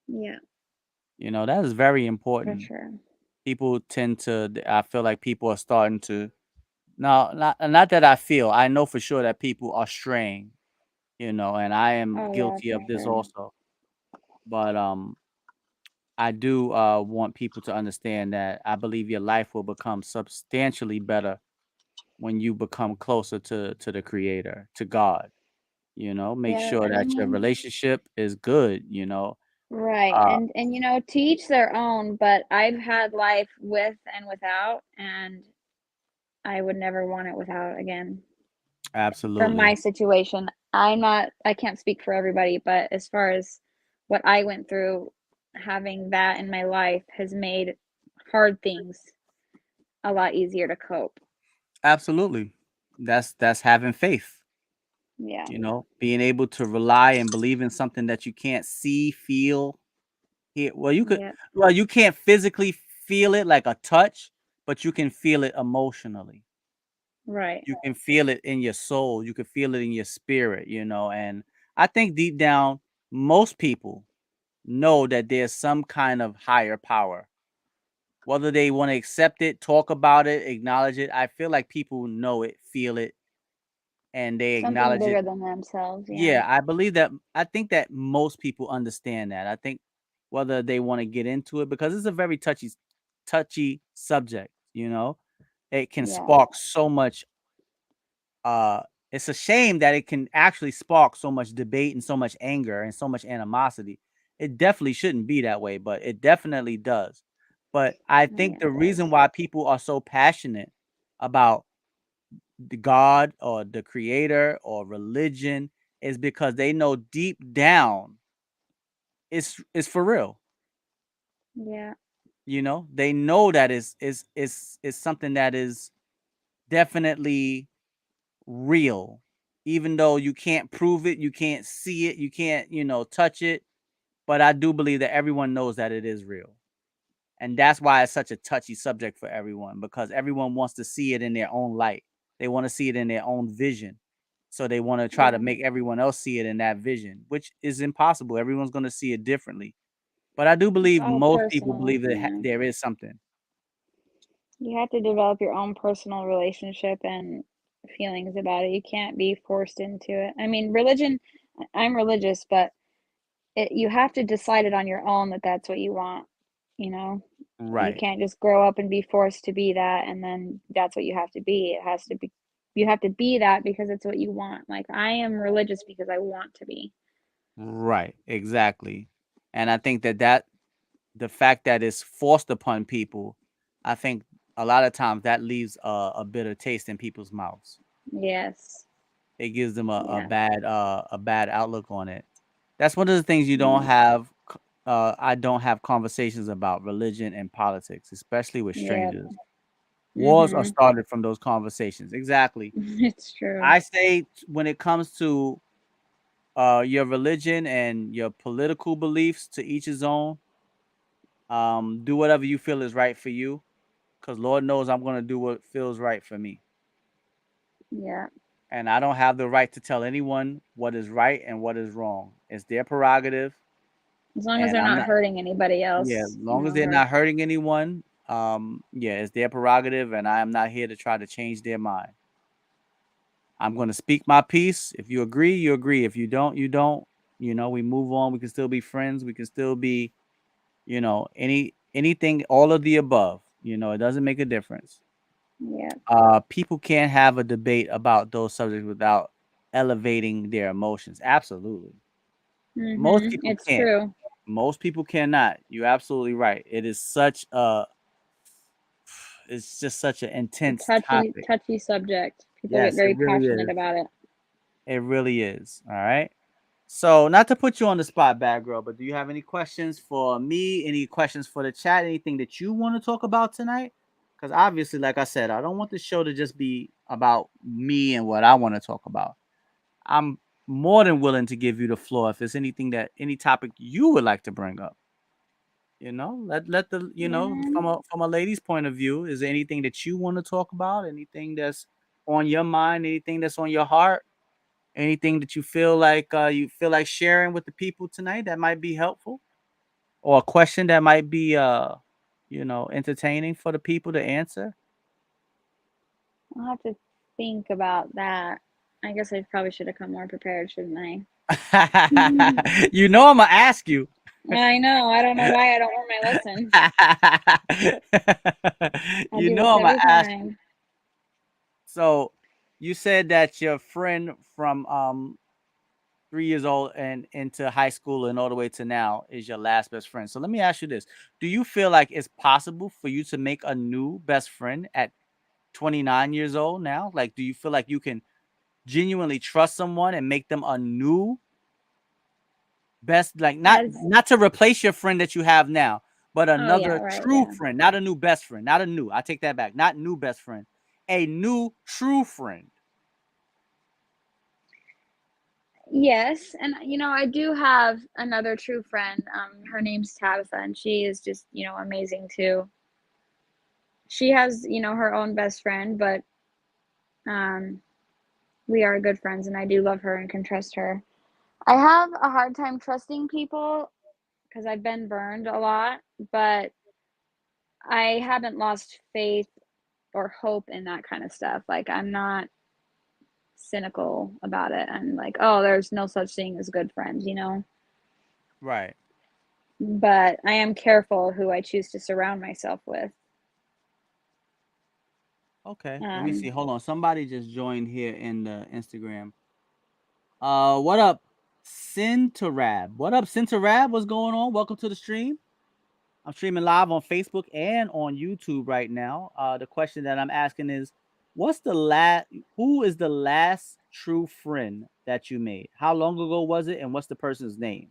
Yeah, That is very for important. sure. People tend to I feel like people are starting to no, not that I feel. I know for sure that people are straying, and I am Oh, yeah, guilty for of this sure. also. But I do want people to understand that I believe your life will become substantially better when you become closer to the creator, to God. Make Yeah, sure that your relationship is good, right. Uh And to each their own, but I've had life with and without, and I would never want it without again. From my absolutely. situation, I can't speak for everybody, but as far as what I went through, having that in my life has made hard things a lot easier to cope. Absolutely. That's having faith. Yeah. Being able to rely and believe in something that you can't see, feel, hear. Yeah. Well, you can't physically feel it like a touch, but you can feel it emotionally. Right. You can feel it in your soul. You can feel it in your spirit, and I think deep down, most people know that there's some kind of higher power. Whether they want to accept it, talk about it, acknowledge it, I feel like people know it, feel it, and they Something acknowledge it. bigger than themselves. Yeah. Yeah, I think that most people understand that. I think whether they want to get into it because it's a very touchy subject, it can Yeah. spark so much it's a shame that it can actually spark so much debate and so much anger and so much animosity. It definitely shouldn't be that way, but it definitely does. But I think Yeah, the it reason does. why people are so passionate about the God or the creator or religion is because they know deep down it's for real. Yeah. They know that is something that is definitely real, even though you can't prove it, you can't see it, you can't, touch it. But I do believe that everyone knows that it is real. And that's why it's such a touchy subject for everyone because everyone wants to see it in their own light. They want to see it in their own vision. So they want to try to Yeah. make everyone else see it in that vision, which is impossible. Everyone's going to see it differently. But I do It's believe all most people personal. believe that Yeah. there is something. You have to develop your own personal relationship and feelings about it. You can't be forced into it. I mean, religion, I'm religious, but you have to decide it on your own that that's what you want, you know? You Right. can't just grow up and be forced to be that and then that's what you have to be. It has to be you have to be that because it's what you want. Like I am religious because I want to be. Right. Exactly. And I think that the fact that it's forced upon people, I think a lot of times that leaves a bitter taste in people's mouths. Yes. It gives them Yeah. a bad outlook on it. That's one of the things you don't Yeah. have. I don't have conversations about religion and politics, especially with Yeah. strangers. Wars are Mhm. started from those conversations. Exactly. It's true. I say when it comes to your religion and your political beliefs, to each his own. Do whatever you feel is right for you, because Lord knows I'm gonna do what feels right for me. Yeah. And I don't have the right to tell anyone what is right and what is wrong. It's their prerogative, As long as and they're I'm not not. hurting anybody Yeah, as else, long as they're or not hurting anyone, yeah, it's their prerogative, and I am not here to try to change their mind. I'm gonna speak my piece. If you agree, you agree. If you don't, you don't. We move on. We can still be friends. We can still be, anything, all of the above. It doesn't make a difference. yeah. People can't have a debate about those subjects without elevating their emotions. Absolutely. Most Mhm. people It's can't. true. Most people cannot. You're absolutely right. It's just such an A intense touchy topic. touchy subject. People get Yes, it very really passionate is. about it. It really is. All right. So, not to put you on the spot, bad girl, but do you have any questions for me? Any questions for the chat? Anything that you want to talk about tonight? Because obviously, like I said, I don't want the show to just be about me and what I want to talk about. I'm more than willing to give you the floor if there's any topic you would like to bring up. Let the Yeah. from a lady's point of view, is there anything that you want to talk about? Anything that's on your mind? Anything that's on your heart? Anything that you feel like sharing with the people tonight that might be helpful, or a question that might be entertaining for the people to answer? I'll have to think about that. I guess I probably should have come more prepared, shouldn't I? I'm gonna ask you. I know. I don't know why I don't learn my lessons. I do this I'm gonna every ask you. time. So you said that your friend from 3 years old and into high school and all the way to now is your last best friend. So let me ask you this. Do you feel like it's possible for you to make a new best friend at 29 years old now? Like, do you feel like you can genuinely trust someone and make them a new best, like not As not to replace your friend that you have now, but oh yeah, another right, true yeah. friend, not a new best friend, not a new. I take that back. Not new best friend. A new true friend. Yes, and, I do have another true friend, her name's Tabitha, and she is just, amazing too. She has, her own best friend, but, um, we are good friends, and I do love her and can trust her. I have a hard time trusting people because 'cause I've been burned a lot, but I haven't lost faith or hope in that kinda stuff. Like, I'm not cynical about it and like, "Oh, there's no such thing as good friends," you know? Right. But I am careful who I choose to surround myself with. Okay. Let me see. Um, Hold on. Somebody just joined here in the Instagram. What up, Cinterab? What up, Cinterab? What's going on? Welcome to the stream. I'm streaming live on Facebook and on YouTube right now. The question that I'm asking is, what's the last? Who is the last true friend that you made? How long ago was it, and what's the person's name?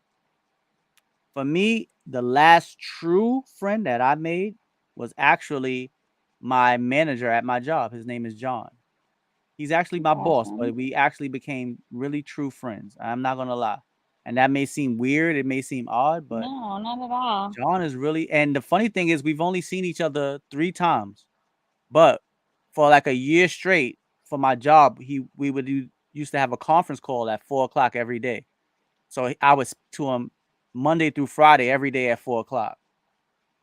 For me, the last true friend that I made was actually my manager at my job. His name is John. He's actually that's my boss, awesome. but we actually became really true friends. I'm not gonna lie. And that may seem weird, it may seem odd, but No, not at all. John is really, and the funny thing is we've only seen each other 3 times. But for like a year straight for my job, we would used to have a conference call at 4 o'clock every day. So I was to him Monday through Friday every day at 4 o'clock.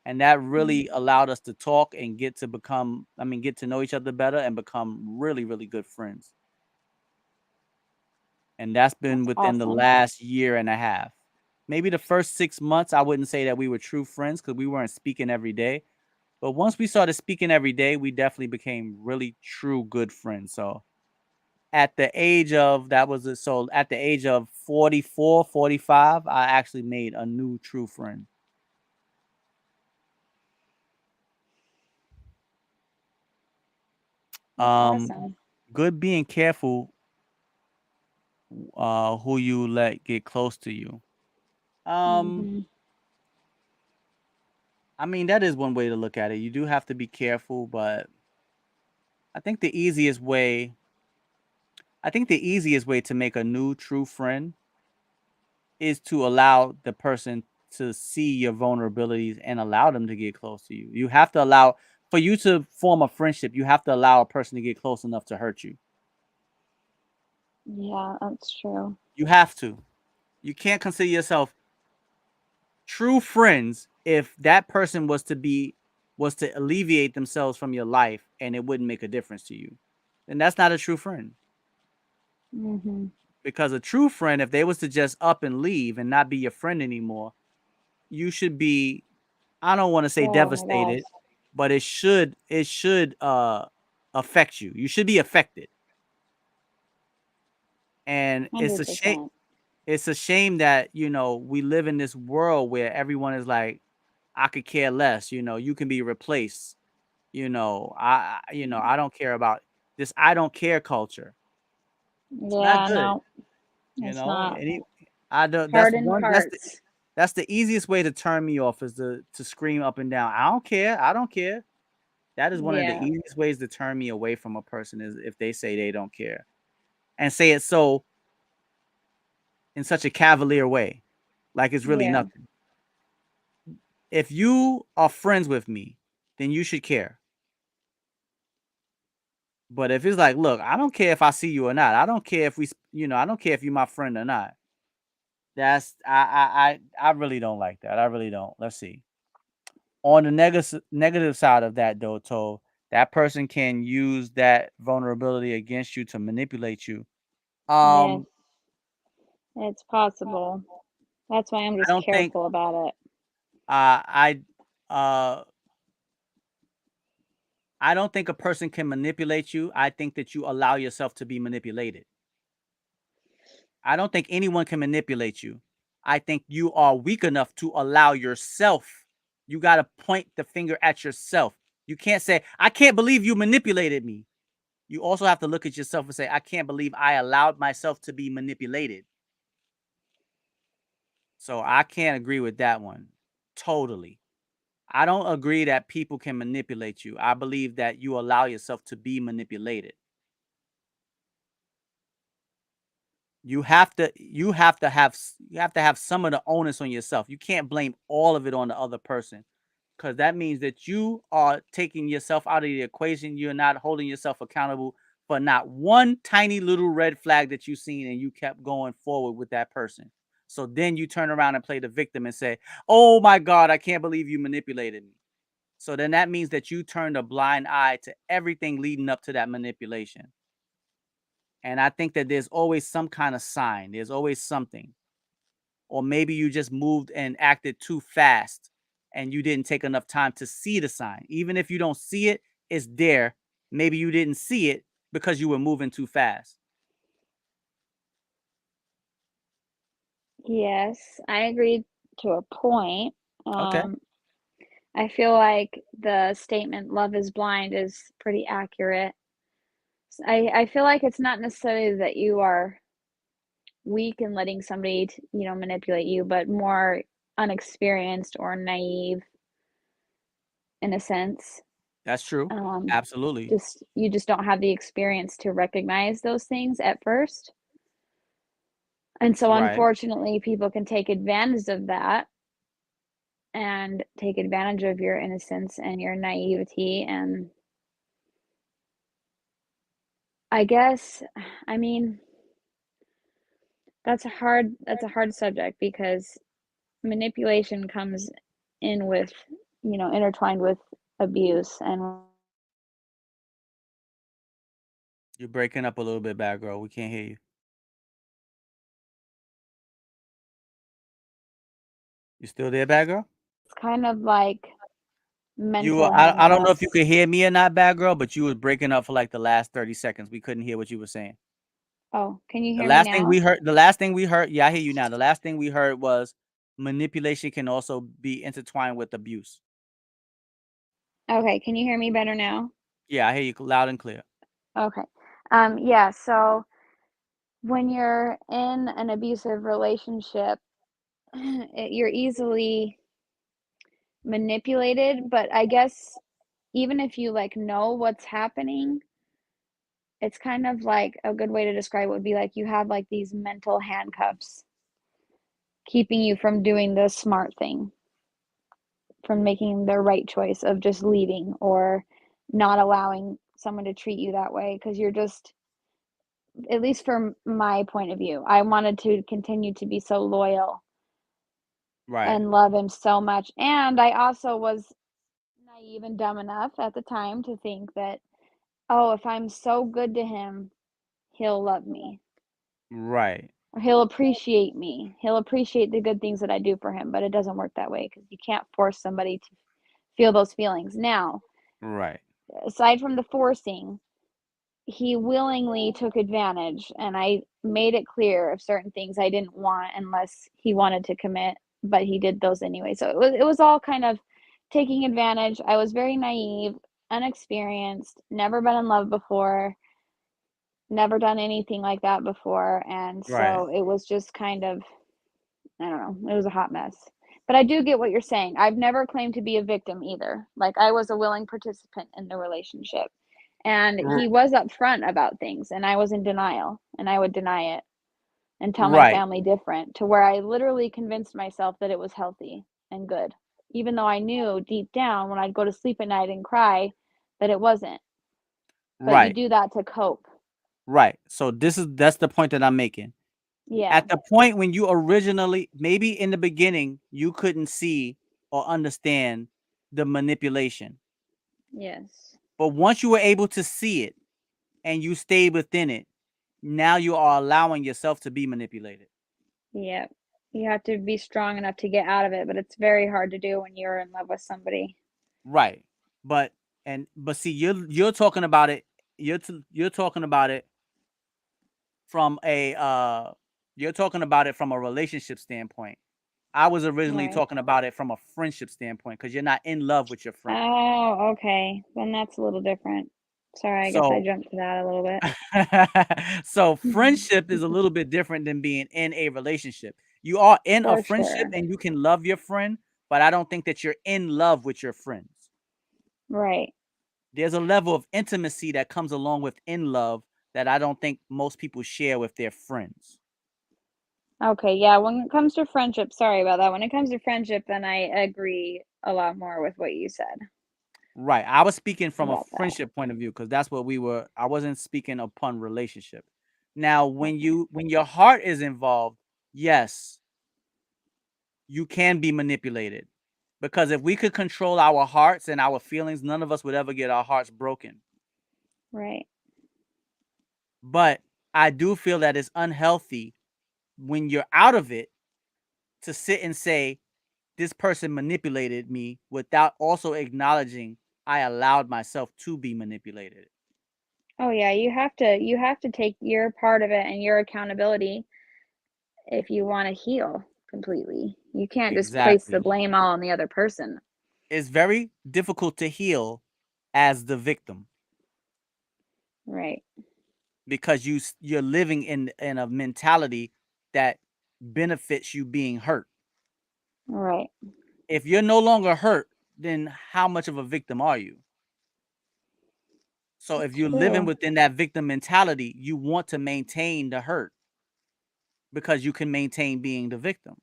And that really Mm, allowed us to talk and get to know each other better and become really, really good friends. And that's been that's within the awesome. last year and a half. Maybe the first 6 months, I wouldn't say that we were true friends because we weren't speaking every day. But once we started speaking every day, we definitely became really true good friends. So at the age of that was it. So at the age of 44, 45, I actually made a new true friend. That's Um, awesome. good being careful who you let get close to you. Um, Mhm. I mean that is one way to look at it. You do have to be careful, but I think the easiest way to make a new true friend is to allow the person to see your vulnerabilities and allow them to get close to you. You have to allow for you to form a friendship, you have to allow a person to get close enough to hurt you. Yeah, that's true. You have to. You can't consider yourself true friends if that person was to alleviate themselves from your life and it wouldn't make a difference to you. Then that's not a true friend. Mhm. Because a true friend, if they was to just up and leave and not be your friend anymore, you should be, I don't want to say Oh my devastated, gosh. but it should affect you. You should be affected. And it's a shame 100%. that, we live in this world where everyone is like, I could care less, you can be replaced. I don't care about this I don't care culture. It's not Yeah, good, no, it's not. Any I don't Hardened hearts. that's the easiest way to turn me off is to scream up and down. I don't care. I don't care. That is one of the Yeah, easiest ways to turn me away from a person is if they say they don't care and say it so in such a cavalier way, like it's really yeah, nothing. If you are friends with me, then you should care. But if it's like, look, I don't care if I see you or not. I don't care if I don't care if you're my friend or not. That's I really don't like that. I really don't. Let's see. On the negative side of that though, that person can use that vulnerability against you to manipulate you. yes, Um, it's possible. That's why I'm I just don't think careful about it. I uh I don't think a person can manipulate you. I think that you allow yourself to be manipulated. I don't think anyone can manipulate you. I think you are weak enough to allow yourself. You got to point the finger at yourself. You can't say, I can't believe you manipulated me. You also have to look at yourself and say, I can't believe I allowed myself to be manipulated. So I can't agree with that one. Totally. I don't agree that people can manipulate you. I believe that you allow yourself to be manipulated. You have to have some of the onus on yourself. You can't blame all of it on the other person, because that means that you are taking yourself out of the equation. You're not holding yourself accountable for not one tiny little red flag that you seen, and you kept going forward with that person. So then you turn around and play the victim and say, "Oh my God, I can't believe you manipulated me." So then that means that you turned a blind eye to everything leading up to that manipulation. And I think that there's always some kind of sign. There's always something. Or maybe you just moved and acted too fast and you didn't take enough time to see the sign. Even if you don't see it, it's there. Maybe you didn't see it because you were moving too fast. Yes, I agree to a point. Okay. I feel like the statement "love is blind" is pretty accurate. I feel like it's not necessarily that you are weak in letting somebody manipulate you, but more unexperienced or naive in a sense. That's true. Um, Absolutely. just you just don't have the experience to recognize those things at first. And so Right. unfortunately, people can take advantage of that and take advantage of your innocence and your naivety. And I guess, I mean, that's a hard subject because manipulation comes in with, intertwined with abuse. And You're breaking up a little bit, bad girl. We can't hear you. You still there, bad girl? it's kind of like You were, mental I don't know if you handcuffs. could hear me or not, bad girl, but you was breaking up for like the last 30 seconds. We couldn't hear what you were saying. Oh, can you The hear me last thing we now? heard, the last thing we heard, yeah, I hear you now. The last thing we heard was manipulation can also be intertwined with abuse. Okay, can you hear me better now? Yeah, I hear you loud and clear. Okay. Yeah, so when you're in an abusive relationship, you're easily manipulated, but I guess even if you like know what's happening, it's kind of like a good way to describe it would be like you have like these mental handcuffs keeping you from doing the smart thing, from making the right choice of just leaving or not allowing someone to treat you that way because you're just, at least from my point of view, I wanted to continue to be so loyal Right. and love him so much. And I also was naive and dumb enough at the time to think that, oh, if I'm so good to him, he'll love me. Right. Or he'll appreciate me. He'll appreciate the good things that I do for him. But it doesn't work that way because you can't force somebody to feel those feelings. Now, Right. aside from the forcing, he willingly took advantage, and I made it clear of certain things I didn't want unless he wanted to commit, but he did those anyway. So it was all kind of taking advantage. I was very naive, unexperienced, never been in love before, never done anything like that before, and Right. so it was just kind of, I don't know, it was a hot mess. But I do get what you're saying. I've never claimed to be a victim either. Like I was a willing participant in the relationship. And R- he was upfront about things, and I was in denial, and I would deny it and tell my Right. family different, to where I literally convinced myself that it was healthy and good, even though I knew deep down when I'd go to sleep at night and cry that it wasn't. But you Right. do that to cope. Right. So that's the point that I'm making. Yeah. At the point when you originally, maybe in the beginning, you couldn't see or understand the manipulation. Yes. But once you were able to see it and you stayed within it, now you are allowing yourself to be manipulated. Yep. You have to be strong enough to get out of it, but it's very hard to do when you're in love with somebody. Right. But but see, you're talking about it. You're talking about it from a you're talking about it from a relationship standpoint. I was originally Right. talking about it from a friendship standpoint because you're not in love with your friend. Oh, okay. Then that's a little different. Sorry, I guess I So jumped to that a little bit. so friendship is a little bit different than being in a relationship. You are in a For friendship sure. and you can love your friend, but I don't think that you're in love with your friends. Right. There's a level of intimacy that comes along with in love that I don't think most people share with their friends. Okay, yeah, when it comes to friendship, sorry about that. When it comes to friendship, then I agree a lot more with what you said Right. I was speaking from a about that. friendship point of view because that's what we were. I wasn't speaking upon relationship. Now, Okay. when your heart is involved, yes, you can be manipulated. Because if we could control our hearts and our feelings, none of us would ever get our hearts broken. Right. But I do feel that it's unhealthy when you're out of it to sit and say, this person manipulated me without also acknowledging I allowed myself to be manipulated. Oh yeah, you have to take your part of it and your accountability if you want to heal completely. You can't just place the Exactly. blame all on the other person. It's very difficult to heal as the victim Right. because you're living in a mentality that benefits you being hurt. Right. If you're no longer hurt, then how much of a victim are you? So if you're living True. within that victim mentality, you want to maintain the hurt because you can maintain being the victim.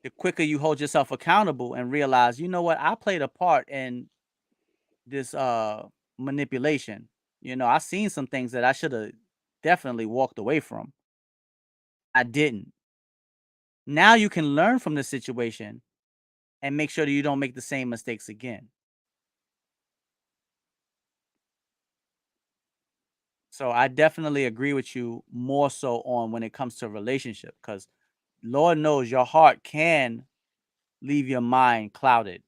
The quicker you hold yourself accountable and realize, you know what, I played a part in this manipulation. I seen some things that I should have definitely walked away from. I didn't. Now you can learn from the situation and make sure that you don't make the same mistakes again. So I definitely agree with you more so on when it comes to a relationship because Lord knows your heart can leave your mind clouded.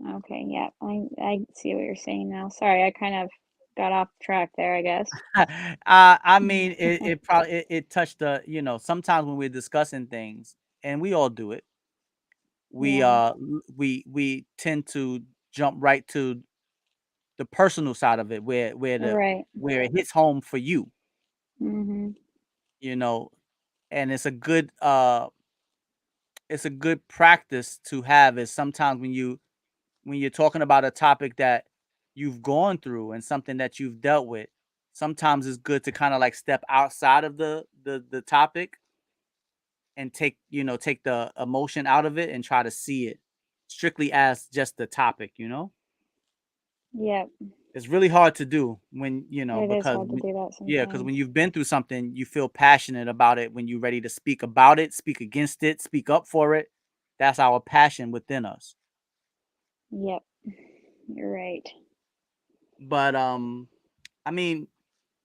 Okay, yeah. I see what you're saying now. Sorry, I kind of got off track there, I guess. I mean, it probably it touched the sometimes when we're discussing things, and we all do it, we Yeah. we tend to jump right to the personal side of it, Right. where it hits home for you, Mhm. you know, and it's a good practice to have is sometimes when you're talking about a topic that you've gone through and something that you've dealt with, sometimes it's good to kind of like step outside of the topic and take the emotion out of it and try to see it strictly as just the topic. Yep. It's really hard to do when, It is because hard to do that yeah, because when sometimes. you've been through something, you feel passionate about it when you're ready to speak about it, speak against it, speak up for it. That's our passion within us. Yep. You're right. But I mean,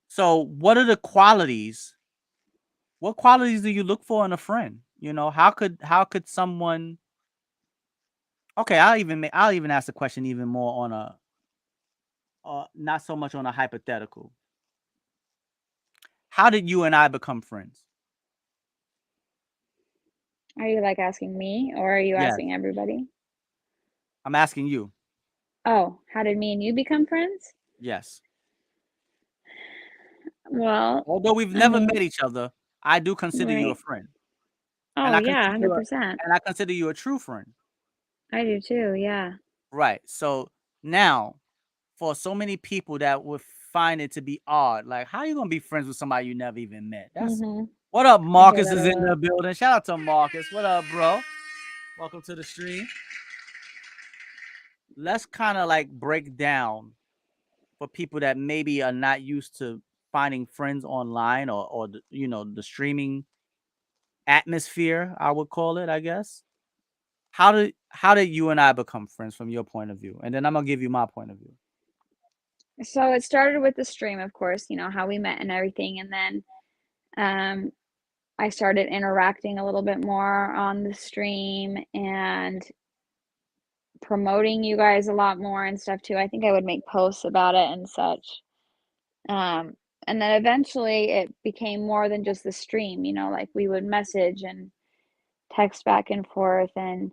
so what are the qualities? What qualities do you look for in a friend? How could someone? Okay, I'll even ask the question even more on a not so much on a hypothetical. How did you and I become friends? Are you like asking me or are you Yes, asking everybody? I'm asking you. Oh, how did me and you become friends? Yes. Well, Although we've I never mean, met each other, I do consider you a right. friend, and Oh, yeah, 100%. I consider you a true friend. I do too, yeah. Right. So now, for so many people that would find it to be odd, like how you gonna be friends with somebody you never even met? That's Mhm. what up. I hear Marcus that is a in lot. the building. Shout out to Marcus. What up, bro? Welcome to the stream. Let's kind of like break down for people that maybe are not used to finding friends online or the streaming atmosphere, I would call it, I guess. How did you and I become friends from your point of view? And then I'm gonna give you my point of view. So it started with the stream, of course, how we met and everything, and then, um, I started interacting a little bit more on the stream and promoting you guys a lot more and stuff too. I think I would make posts about it and such. Um, and then eventually it became more than just the stream, like we would message and text back and forth. And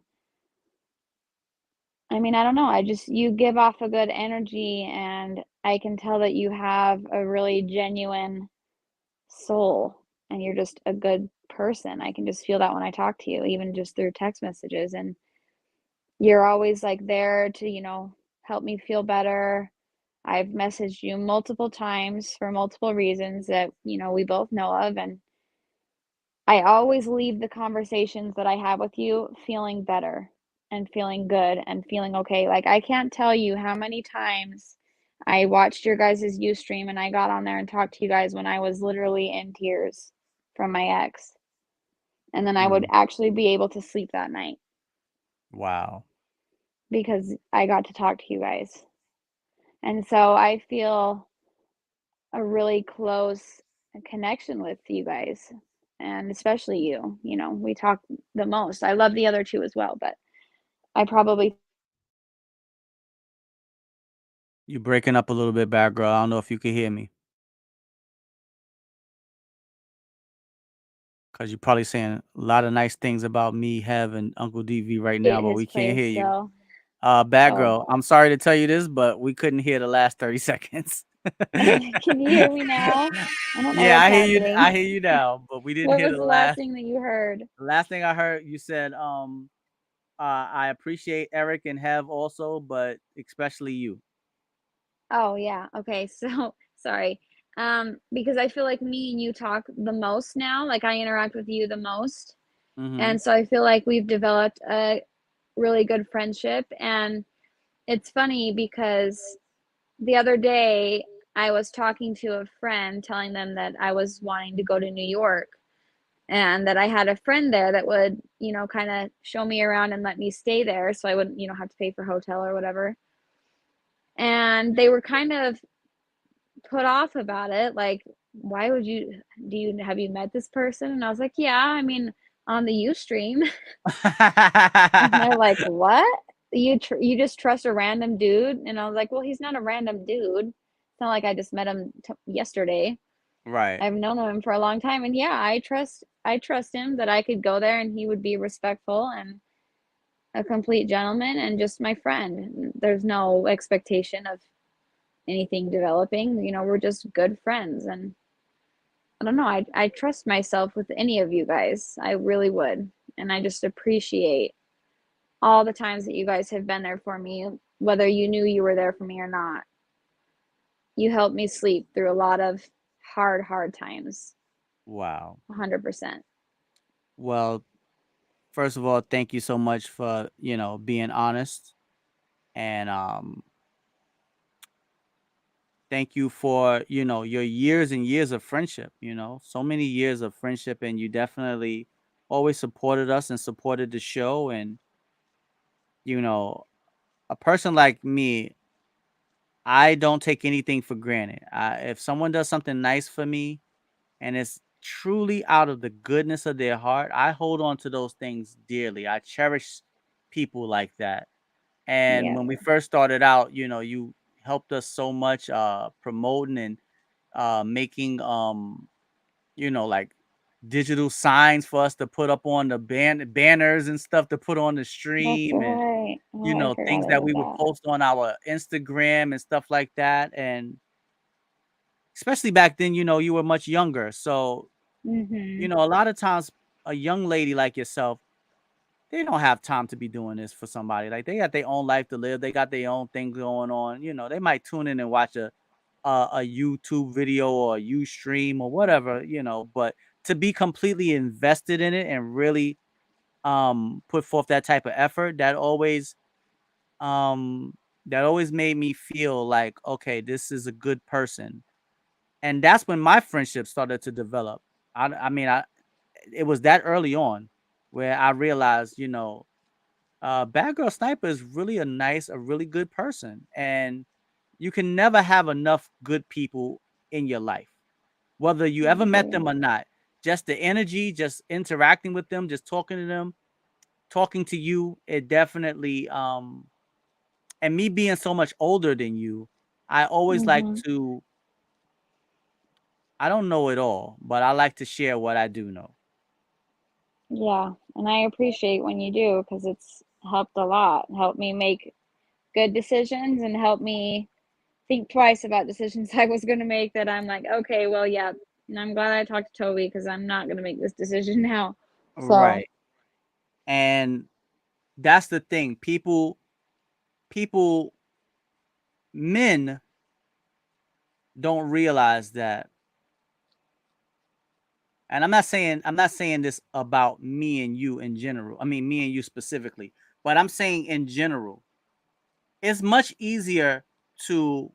I mean, I don't know. You give off a good energy, and I can tell that you have a really genuine soul and you're just a good person. I can just feel that when I talk to you, even just through text messages. And you're always like there to, help me feel better. I've messaged you multiple times for multiple reasons that, we both know of, and I always leave the conversations that I have with you feeling better and feeling good and feeling okay. Like, I can't tell you how many times I watched your guys' Ustream and I got on there and talked to you guys when I was literally in tears from my ex. And then I would Mm, actually be able to sleep that night wow. because I got to talk to you guys. And so I feel a really close connection with you guys, and especially you. We talk the most. I love the other two as well, but I probably You breaking up a little bit, bad girl. I don't know if you can hear me. Cause you're probably saying a lot of nice things about me having Uncle DV right now, at but his we can't place hear you. still. Bad Oh, girl, I'm sorry to tell you this, but we couldn't hear the last 30 seconds. can you hear me now? I don't know Yeah, what's I hear you. I happening. hear you now, but we didn't What hear was the the last last. thing that you heard? The last thing I heard, you said, I appreciate Eric and have also, but especially you. Oh, yeah. Okay. So, sorry. Because I feel like me and you talk the most now. Like, I interact with you the most. Mm-hmm. And so I feel like we've developed a really good friendship. And it's funny because the other day I was talking to a friend telling them that I was wanting to go to New York and that I had a friend there that would, kind of show me around and let me stay there so I wouldn't, have to pay for hotel or whatever. And they were kind of put off about it, like, why would you do you have you met this person? And I was like, yeah, I mean, on the Ustream. And they're like, what? You just trust a random dude? And I was like, well, he's not a random dude. It's not like I just met him yesterday. Right. I've known him for a long time, and yeah, I trust him that I could go there and he would be respectful and a complete gentleman and just my friend. There's no expectation of anything developing. We're just good friends, and I don't know, I trust myself with any of you guys. I really would. And I just appreciate all the times that you guys have been there for me, whether you knew you were there for me or not. You helped me sleep through a lot of hard times. Wow. 100%. Well, first of all, thank you so much for, being honest. And thank you for, your years and years of friendship, so many years of friendship. And you definitely always supported us and supported the show. And, you know, a person like me, I don't take anything for granted. If someone does something nice for me and it's truly out of the goodness of their heart, I hold on to those things dearly. I cherish people like that. And Yeah. when we first started out, you helped us so much promoting and making like digital signs for us to put up on the banners and stuff to put on the That's stream, and right. Oh, I forgot things that about we would that. post on our Instagram and stuff like that. And especially back then, you were much younger. So, Mhm. a lot of times a young lady like yourself, they don't have time to be doing this for somebody. Like, they got their own life to live. They got their own thing going on. They might tune in and watch a YouTube video or a Ustream or whatever, but to be completely invested in it and really put forth that type of effort, um that always made me feel like, okay, this is a good person. And that's when my friendship started to develop. I mean, it was that early on where I realized, Bad Girl Sniper is really a really good person. And you can never have enough good people in your life, whether you I ever met agree. them or not. Just the energy, just interacting with them, just talking to them, talking to you, it definitely and me being so much older than you, I always like Mhm. to I don't know it all, but I like to share what I do know. Yeah, and I appreciate when you do because it's helped a lot. Helped me make good decisions and helped me think twice about decisions I was going to make that I'm like, okay, well, yeah, and I'm glad I talked to Toby because I'm not going to make this decision now. So, Right. And that's the thing. People men don't realize that, and I'm not saying this about me and you in general. I mean me and you specifically, but I'm saying in general, it's much easier to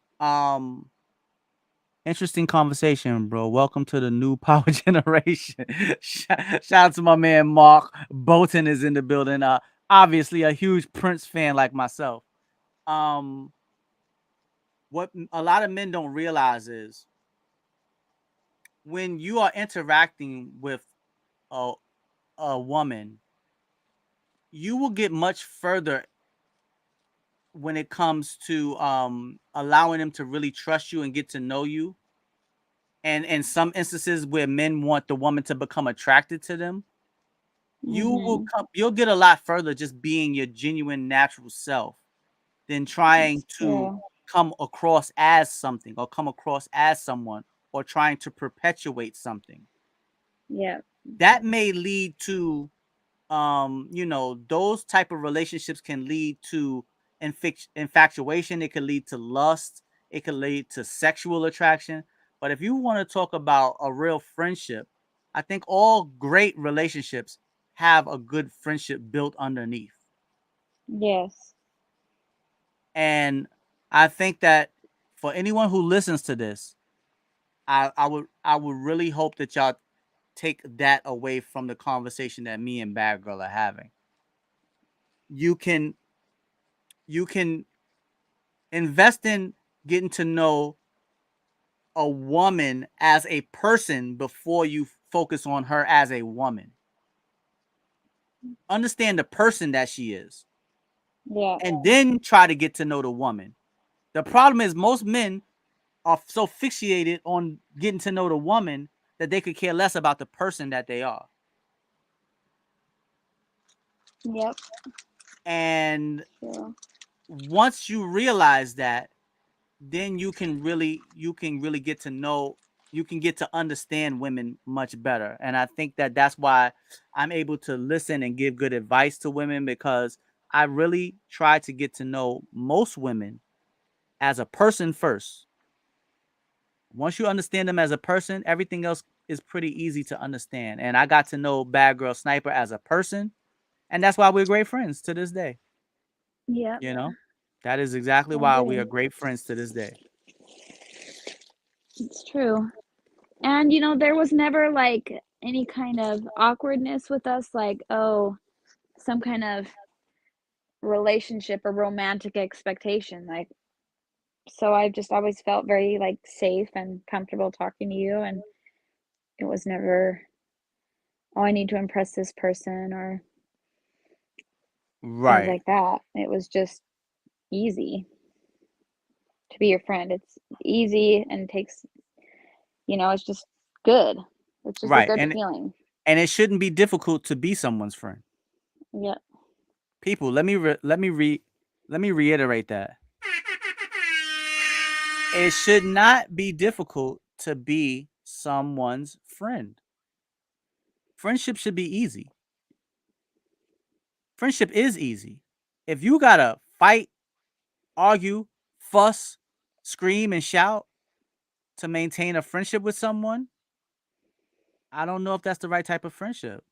interesting conversation, bro. Welcome to the new power generation. Shout out to my man Mark Bolton is in the building. Obviously a huge Prince fan like myself. Um, what a lot of men don't realize is when you are interacting with a a woman, you will get much further when it comes to allowing them to really trust you and get to know you. And in some instances where men want the woman to become attracted to them, Mhm. you'll get a lot further just being your genuine natural self than trying It's to true. come across as something or come across as someone or trying to perpetuate something. Yep. That may lead to those type of relationships can lead to infatuation, it could lead to lust, it could lead to sexual attraction. But if you want to talk about a real friendship, I think all great relationships have a good friendship built underneath. Yes. And I think that for anyone who listens to this, I would really hope that y'all take that away from the conversation that me and Bad Girl are having. You can you can invest in getting to know a woman as a person before you focus on her as a woman. Understand the person that she is, Yeah. and then try to get to know the woman. The problem is most men are so fixated on getting to know the woman that they could care less about the person that they are. Yep. And True. once you realize that, then you can really get to know, you can get to understand women much better. And I think that that's why I'm able to listen and give good advice to women, because I really try to get to know most women as a person first. Once you understand them as a person, everything else is pretty easy to understand. And I got to know Bad Girl Sniper as a person, and that's why we're great friends to this day. Yep. You know, that is exactly I why we are agree. great friends to this day. It's true. And there was never like any kind of awkwardness with us, like, oh, some kind of relationship or romantic expectation. Like, so I just always felt very like safe and comfortable talking to you, and it was never, oh, I need to impress this person or things Right. like that. It was just easy to be your friend. It's easy and takes, it's just good. It's just a Right. good And feeling. it shouldn't be difficult to be someone's friend. Yeah. People, let me reiterate that. It should not be difficult to be someone's friend. Friendship should be easy. Friendship is easy. If you got to fight, argue, fuss, scream and shout to maintain a friendship with someone, I don't know if that's the right type of friendship.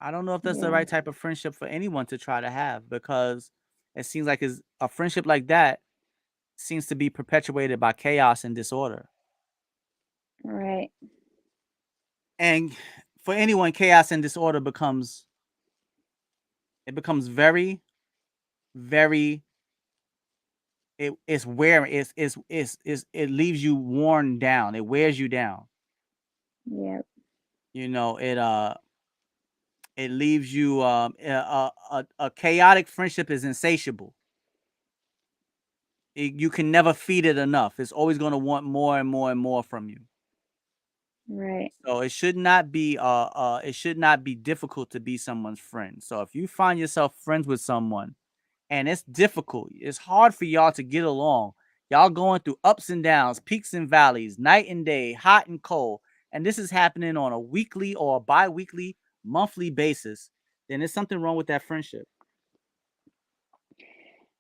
I don't know if that's the Yeah. right type of friendship for anyone to try to have, because it seems like is a friendship like that seems to be perpetuated by chaos and disorder. Right. And for anyone, chaos and disorder becomes very, very, it's wearing, it leaves you worn down. It wears you down. Yeah. It leaves you a chaotic friendship is insatiable. You can never feed it enough. It's always going to want more and more and more from you. Right. So it should not be difficult to be someone's friend. So if you find yourself friends with someone and it's difficult, it's hard for y'all to get along. Y'all going through ups and downs, peaks and valleys, night and day, hot and cold, and this is happening on a weekly or a bi-weekly, monthly basis, then there's something wrong with that friendship.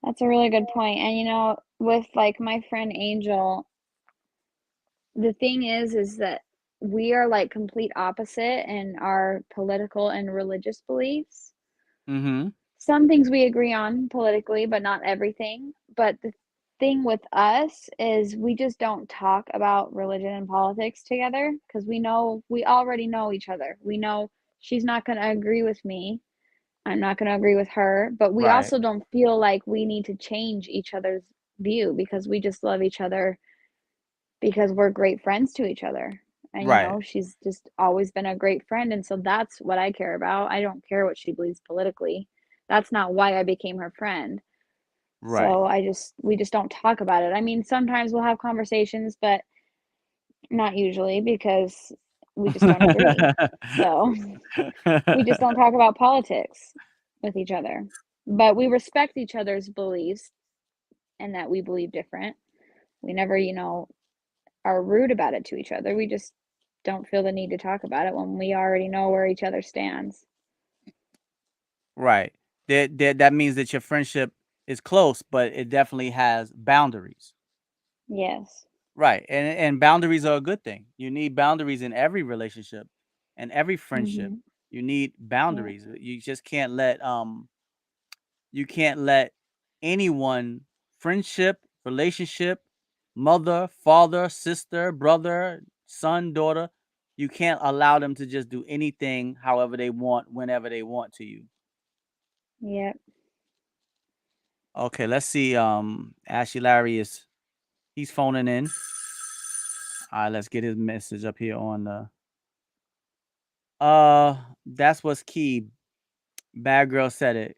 That's a really good point. And with like my friend Angel, the thing is that we are like complete opposite in our political and religious beliefs. Mm-hmm. Some things we agree on politically, but not everything. But the thing with us is we just don't talk about religion and politics together because we already know each other. We know she's not going to agree with me. I'm not going to agree with her, but we Right. also don't feel like we need to change each other's view because we just love each other because we're great friends to each other. And Right. she's just always been a great friend, and so that's what I care about. I don't care what she believes politically. That's not why I became her friend. Right. So we just don't talk about it. I mean, sometimes we'll have conversations, but not usually because we just don't agree. So we just don't talk about politics with each other. But we respect each other's beliefs and that we believe different. We never, are rude about it to each other. We just don't feel the need to talk about it when we already know where each other stands. Right. That means that your friendship is close, but it definitely has boundaries. Yes. Right. And boundaries are a good thing. You need boundaries in every relationship and every friendship. Mhm. You need Yeah. boundaries. You just can't let anyone, friendship, relationship, mother, father, sister, brother, son, daughter, you can't allow them to just do anything however they want whenever they want to you. Yep. Okay, let's see. Ashley Larry he's phoning in. All right, let's get his message up here on the that's what's key. Bad girl said it.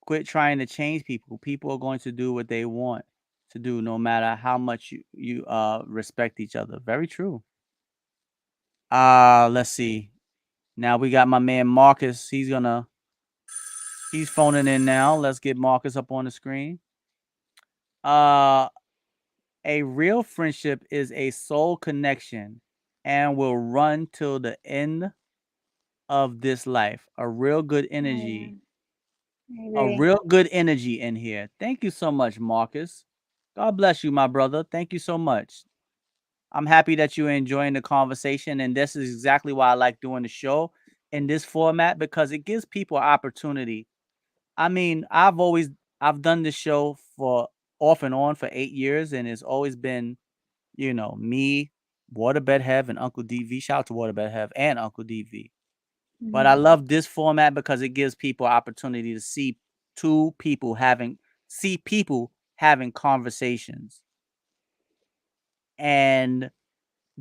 Quit trying to change people. People are going to do what they want to do no matter how much you respect each other. Very true. Let's see. Now we got my man Marcus. He's phoning in now. Let's get Marcus up on the screen. Uh a real friendship is a soul connection and will run till the end of this life. Oh yeah. I A agree. real good energy in here. Thank you so much, Marcus. God bless you, my brother. Thank you so much. I'm happy that you're enjoying the conversation, and this is exactly why I like doing the show in this format because it gives people an opportunity. I mean, I've done this show for off and on for 8 years, and it's always been, me, Waterbed Hev, and Uncle DV. Shout out to Waterbed Hev and Uncle DV. But I Mhm. love this format because it gives people opportunity to two people having conversations and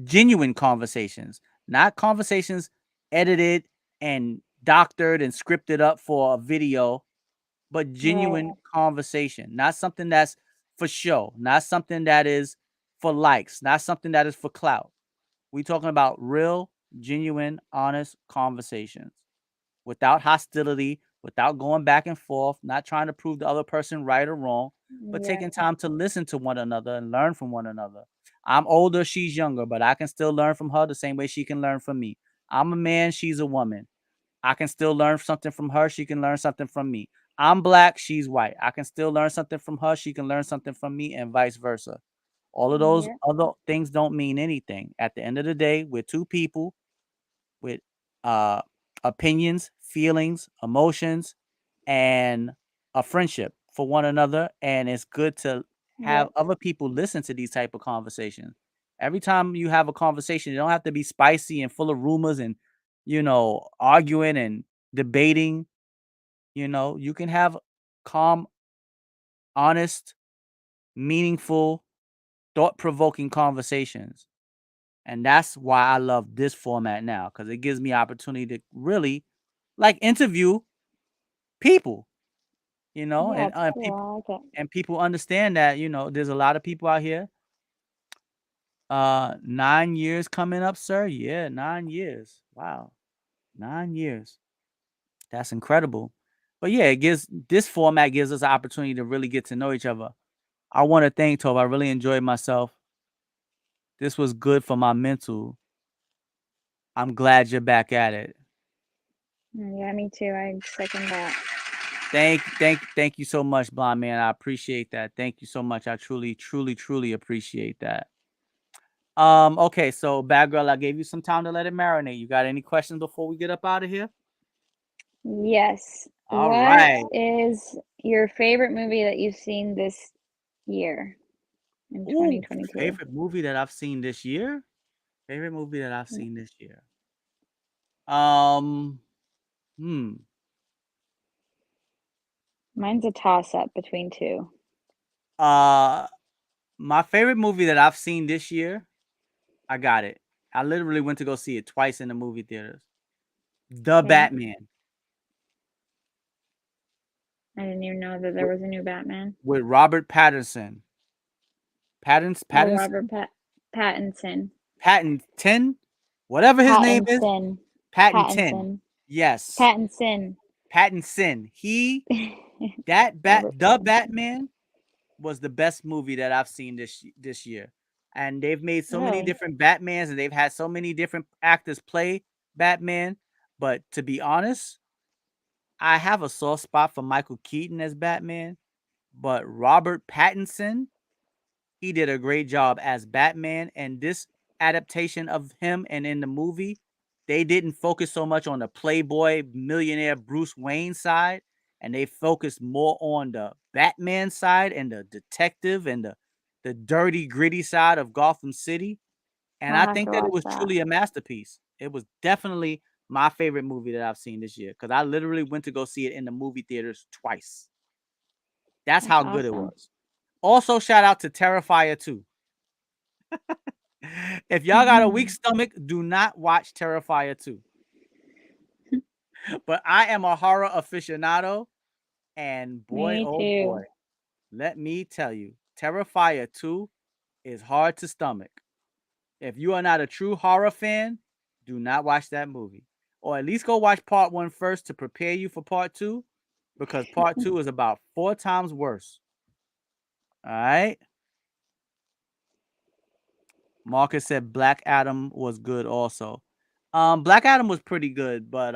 genuine conversations, not conversations edited and doctored and scripted up for a video, but Right. genuine conversation, not something that's for show, not something that is for likes, not something that is for clout. We talking about real, genuine, honest conversations without hostility, without going back and forth, not trying to prove the other person right or wrong, but Yep. taking time to listen to one another and learn from one another. I'm older, she's younger, but I can still learn from her the same way she can learn from me. I'm a man, she's a woman. I can still learn something from her, she can learn something from me. I'm black, she's white. I can still learn something from her, she can learn something from me, and vice versa. All of those Yep. other things don't mean anything. At the end of the day, we're two people with uh opinions, feelings, emotions, and a friendship for one another. And it's good to have Yep. other people listen to these type of conversations. Every time you have a conversation, it don't have to be spicy and full of rumors and arguing and debating. You can have calm, honest, meaningful, thought-provoking conversations. And that's why I love this format now, because it gives me opportunity to really like interview people, Yeah, and it's cool. I like it. people understand that, there's a lot of people out here. 9 years coming up, sir. Yeah, 9 years. Wow. 9 years. That's incredible. But yeah, this format gives us an opportunity to really get to know each other. I want to thank Tove. I really enjoyed myself. This was good for my mental. I'm glad you're back at it. Yeah, me too. I second that. Thank you so much, Blonde Man. I appreciate that. Thank you so much. I truly, truly, truly appreciate that. Okay, so Bad Girl, I gave you some time to let it marinate. You got any questions before we get up out of here? Yes. All What right. is your favorite movie that you've seen this year in Ooh, 2022? favorite movie that I've seen this year? Favorite movie that I've seen this year. Um, hmm. Mine's a toss-up between two. Uh, my favorite movie that I've seen this year, I got it. I literally went to go see it twice in the movie theaters. The Okay. Batman I didn't even know that there with, was a new Batman. with Robert Pattinson. Oh, Pattinson? Pattinson. Pattinson? Whatever his name is. Pattinson. Pattinson. Pattinson. Yes. Pattinson. Pattinson. Robert The Pattinson. Batman was the best movie that I've seen this year. And they've made so many Really? different Batmans and they've had so many different actors play Batman. But to be honest, I have a soft spot for Michael Keaton as Batman. But Robert Pattinson, he did a great job as Batman. And this adaptation of him and in the movie, they didn't focus so much on the playboy millionaire Bruce Wayne side, and they focused more on the Batman side and the detective and the dirty, gritty side of Gotham City. And I'll I have to think that it watch was that. truly a masterpiece. It was definitely my favorite movie that I've seen this year because I literally went to go see it in the movie theaters twice. That's That's how good it awesome. was. Also, shout out to Terrifier 2. If y'all got a weak stomach, do not watch Terrifier 2. But I am a horror aficionado, and boy, Me oh boy, too. let me tell you, Terrifier 2 is hard to stomach. If you are not a true horror fan, do not watch that movie. Or at least go watch part 1 first to prepare you for part 2, because part 2 is about 4 times worse. All right? Marcus said Black Adam was good also. Black Adam was pretty good, but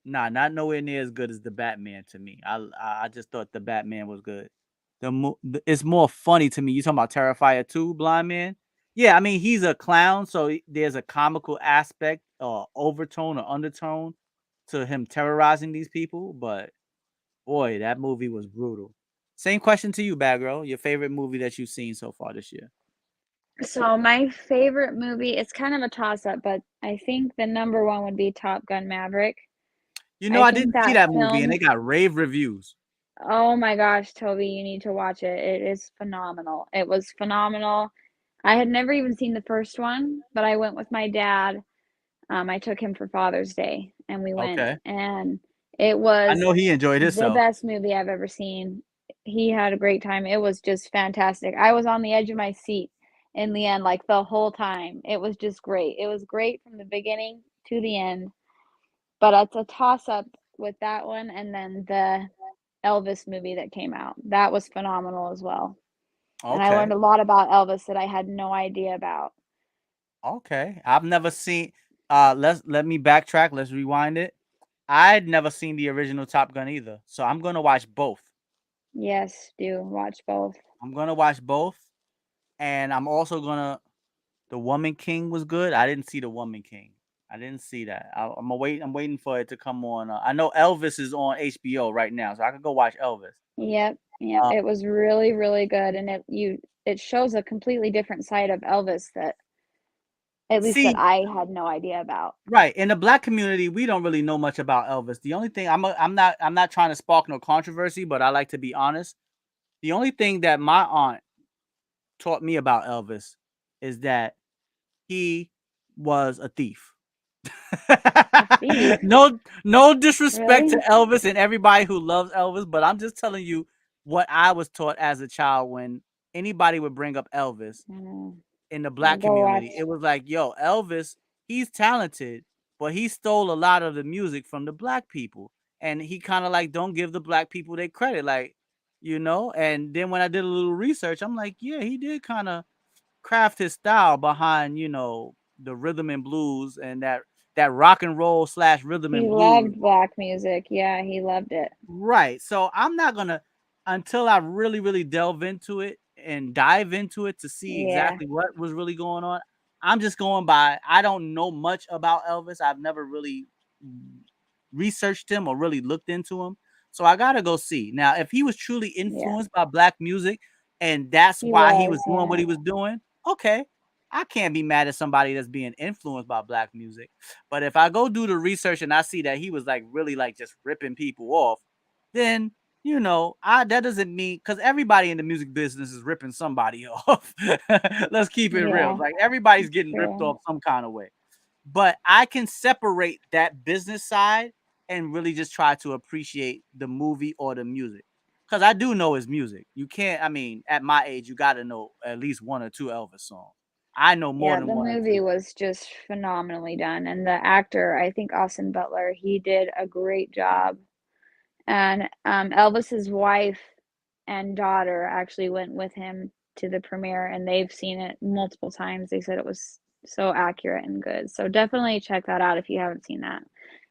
nah, not nowhere near as good as the Batman to me. I just thought the Batman was good. It's more funny to me. You talking about Terrifier 2, Blind Man? Yeah, I mean he's a clown, so there's a comical aspect, overtone or undertone to him terrorizing these people. But boy, that movie was brutal. Same question to you, Bad Girl. Your favorite movie that you've seen so far this year? So my favorite movie, it's kind of a toss-up, but I think the number one would be Top Gun: Maverick. You know, I I think didn't see that that movie, and film, they got rave reviews. oh my gosh, Toby, you need to watch it. It is phenomenal. It was phenomenal. I had never even seen the first one, but I went with my dad. I took him for Father's Day and we went, Okay, and it I was know he enjoyed the himself. best movie I've ever seen. He had a great time. It was just fantastic. I was on the edge of my seat in the end, like the whole time. It was just great. It was great from the beginning to the end. But it's a toss up with that one and then the Elvis movie that came out. That was phenomenal as well. And I Okay, learned a lot about Elvis that I had no idea about. okay. I've never seen. Let me backtrack. Let's rewind it. I'd never seen the original Top Gun either, so I'm gonna watch both. Yes, do watch both. I'm gonna watch both, and I'm also gonna. The Woman King was good. I didn't see the Woman King. I didn't see that. I'm waiting for it to come on. I know Elvis is on HBO right now, so I could go watch Elvis. Yep, yep. Uh, It was really, really good, and it shows a completely different side of Elvis that at least that see, I had no idea about. right in the black community, we don't really know much about Elvis. The only thing I'm not trying to spark no controversy, but I like to be honest. The only thing that my aunt taught me about Elvis is that he was a thief. A thief? No disrespect to Really? Elvis and everybody who loves Elvis, but I'm just telling you what I was taught as a child when anybody would bring up Elvis Mm, in the I'll black go watch. community. It was like, yo, Elvis, he's talented, but he stole a lot of the music from the black people. And he kind of like don't give the black people their credit, like, and then when I did a little research, I'm like, yeah, he did kind of craft his style behind, the rhythm and blues and that rock and roll slash rhythm He and blues. loved black music. Yeah, he loved it. Right. So I'm not gonna until I really, really delve into it and dive into it to see Yeah. exactly what was really going on. I'm just going by. I don't know much about Elvis. I've never really researched him or really looked into him. So I gotta go see. Now, if he was truly Yeah. influenced by black music and that's He why he was was, doing what yeah. he was doing, okay. I can't be mad at somebody that's being influenced by black music. But if I go do the research and I see that he was like really like just ripping people off, then that doesn't mean, because everybody in the music business is ripping somebody off. Let's keep it real. Yeah. Like everybody's getting ripped True. off some kind of way. But I can separate that business side and really just try to appreciate the movie or the music. Because I do know his music. You can't, I mean, at my age, you got to know at least one or two Elvis songs. I know more Yeah, than the one or movie two. was just phenomenally done, and the actor, I think Austin Butler, he did a great job. And Elvis's wife and daughter actually went with him to the premiere, and they've seen it multiple times. They said it was so accurate and good. So definitely check that out if you haven't seen that.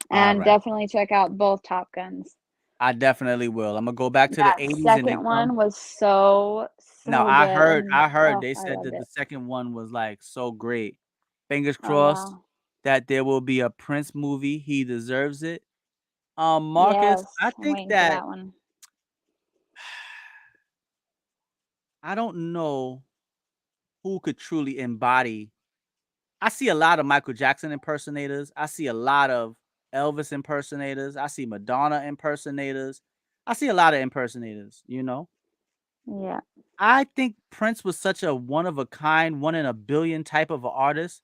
All And right. definitely check out both Top Guns. I definitely will. I'm going to go back to the That 80s and then second come. one was so, Now, so good, and I heard oh, they I said loved that the it. second one was like so great. Fingers Oh, crossed wow. that there will be a Prince movie. He deserves it. Marcus, I Yes, I'm think waiting for that that one. I don't know who could truly embody. I see a lot of Michael Jackson impersonators. I see a lot of Elvis impersonators. I see Madonna impersonators. I see a lot of impersonators. Yeah, I think Prince was such a one of a kind, one in a billion type of a artist.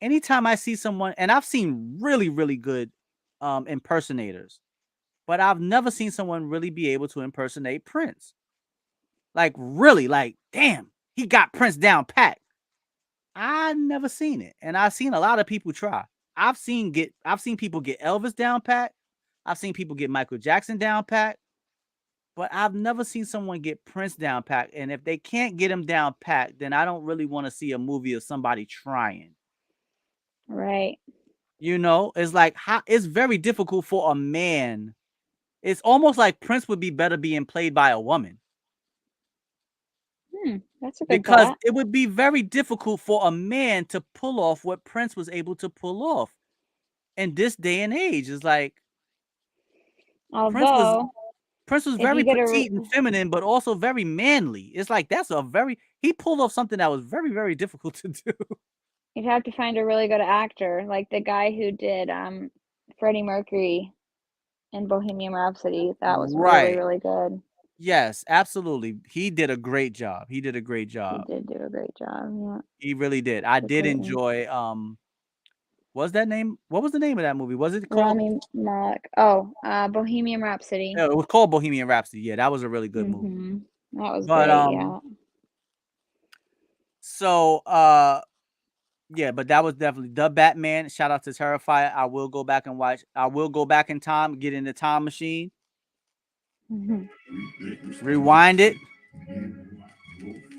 Anytime I see someone, and I've seen really, really good impersonators, but I've never seen someone really be able to impersonate Prince. Like really, like, damn, he got Prince down pat. I never seen it, and I've seen a lot of people try. I've seen people get Elvis down pat. I've seen people get Michael Jackson down pat, but I've never seen someone get Prince down pat. And if they can't get him down pat, then I don't really want to see a movie of somebody trying. right. It's like it's very difficult for a man. It's almost like Prince would be better being played by a woman. That's a good Because thought. it would be very difficult for a man to pull off what Prince was able to pull off in this day and age. It's like Prince was Although, Prince was if very you get petite and feminine, but also very manly. It's like he pulled off something that was very, very difficult to do. you'd have to find a really good actor, like the guy who did Freddie Mercury in Bohemian Rhapsody. That was really, Right. really good. Yes, absolutely. He did a great job. He did a great He job. did do a great job. Yeah, He really did. I did completely. enjoy what was the name of that movie? Was it called Rami Malek. Oh, Bohemian Rhapsody. Yeah, it was called Bohemian Rhapsody. Yeah, that was a really good movie. That was But great. Yeah. so yeah, but that was definitely the Batman. Shout out to Terrifier. I will go back and watch. I will go back in time, get in the time machine, rewind it,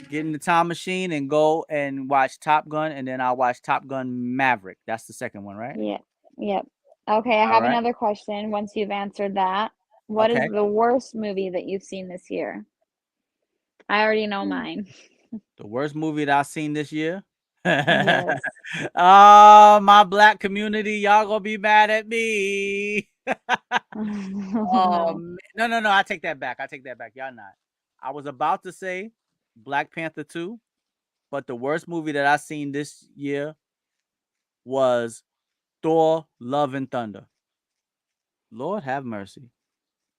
get in the time machine, and go and watch Top Gun, and then I'll watch Top Gun Maverick. That's the second one, right? Yeah. Yep. Okay, I All have right. another question once you've answered that. What is Okay. the worst movie that you've seen this year? I already know mine. The worst movie that I've seen this year. Yes. Oh, my black community, y'all gonna be mad at me. Oh, no. No. I take that back. Y'all not. I was about to say Black Panther 2, but the worst movie that I seen this year was Thor: Love and Thunder. Lord have mercy.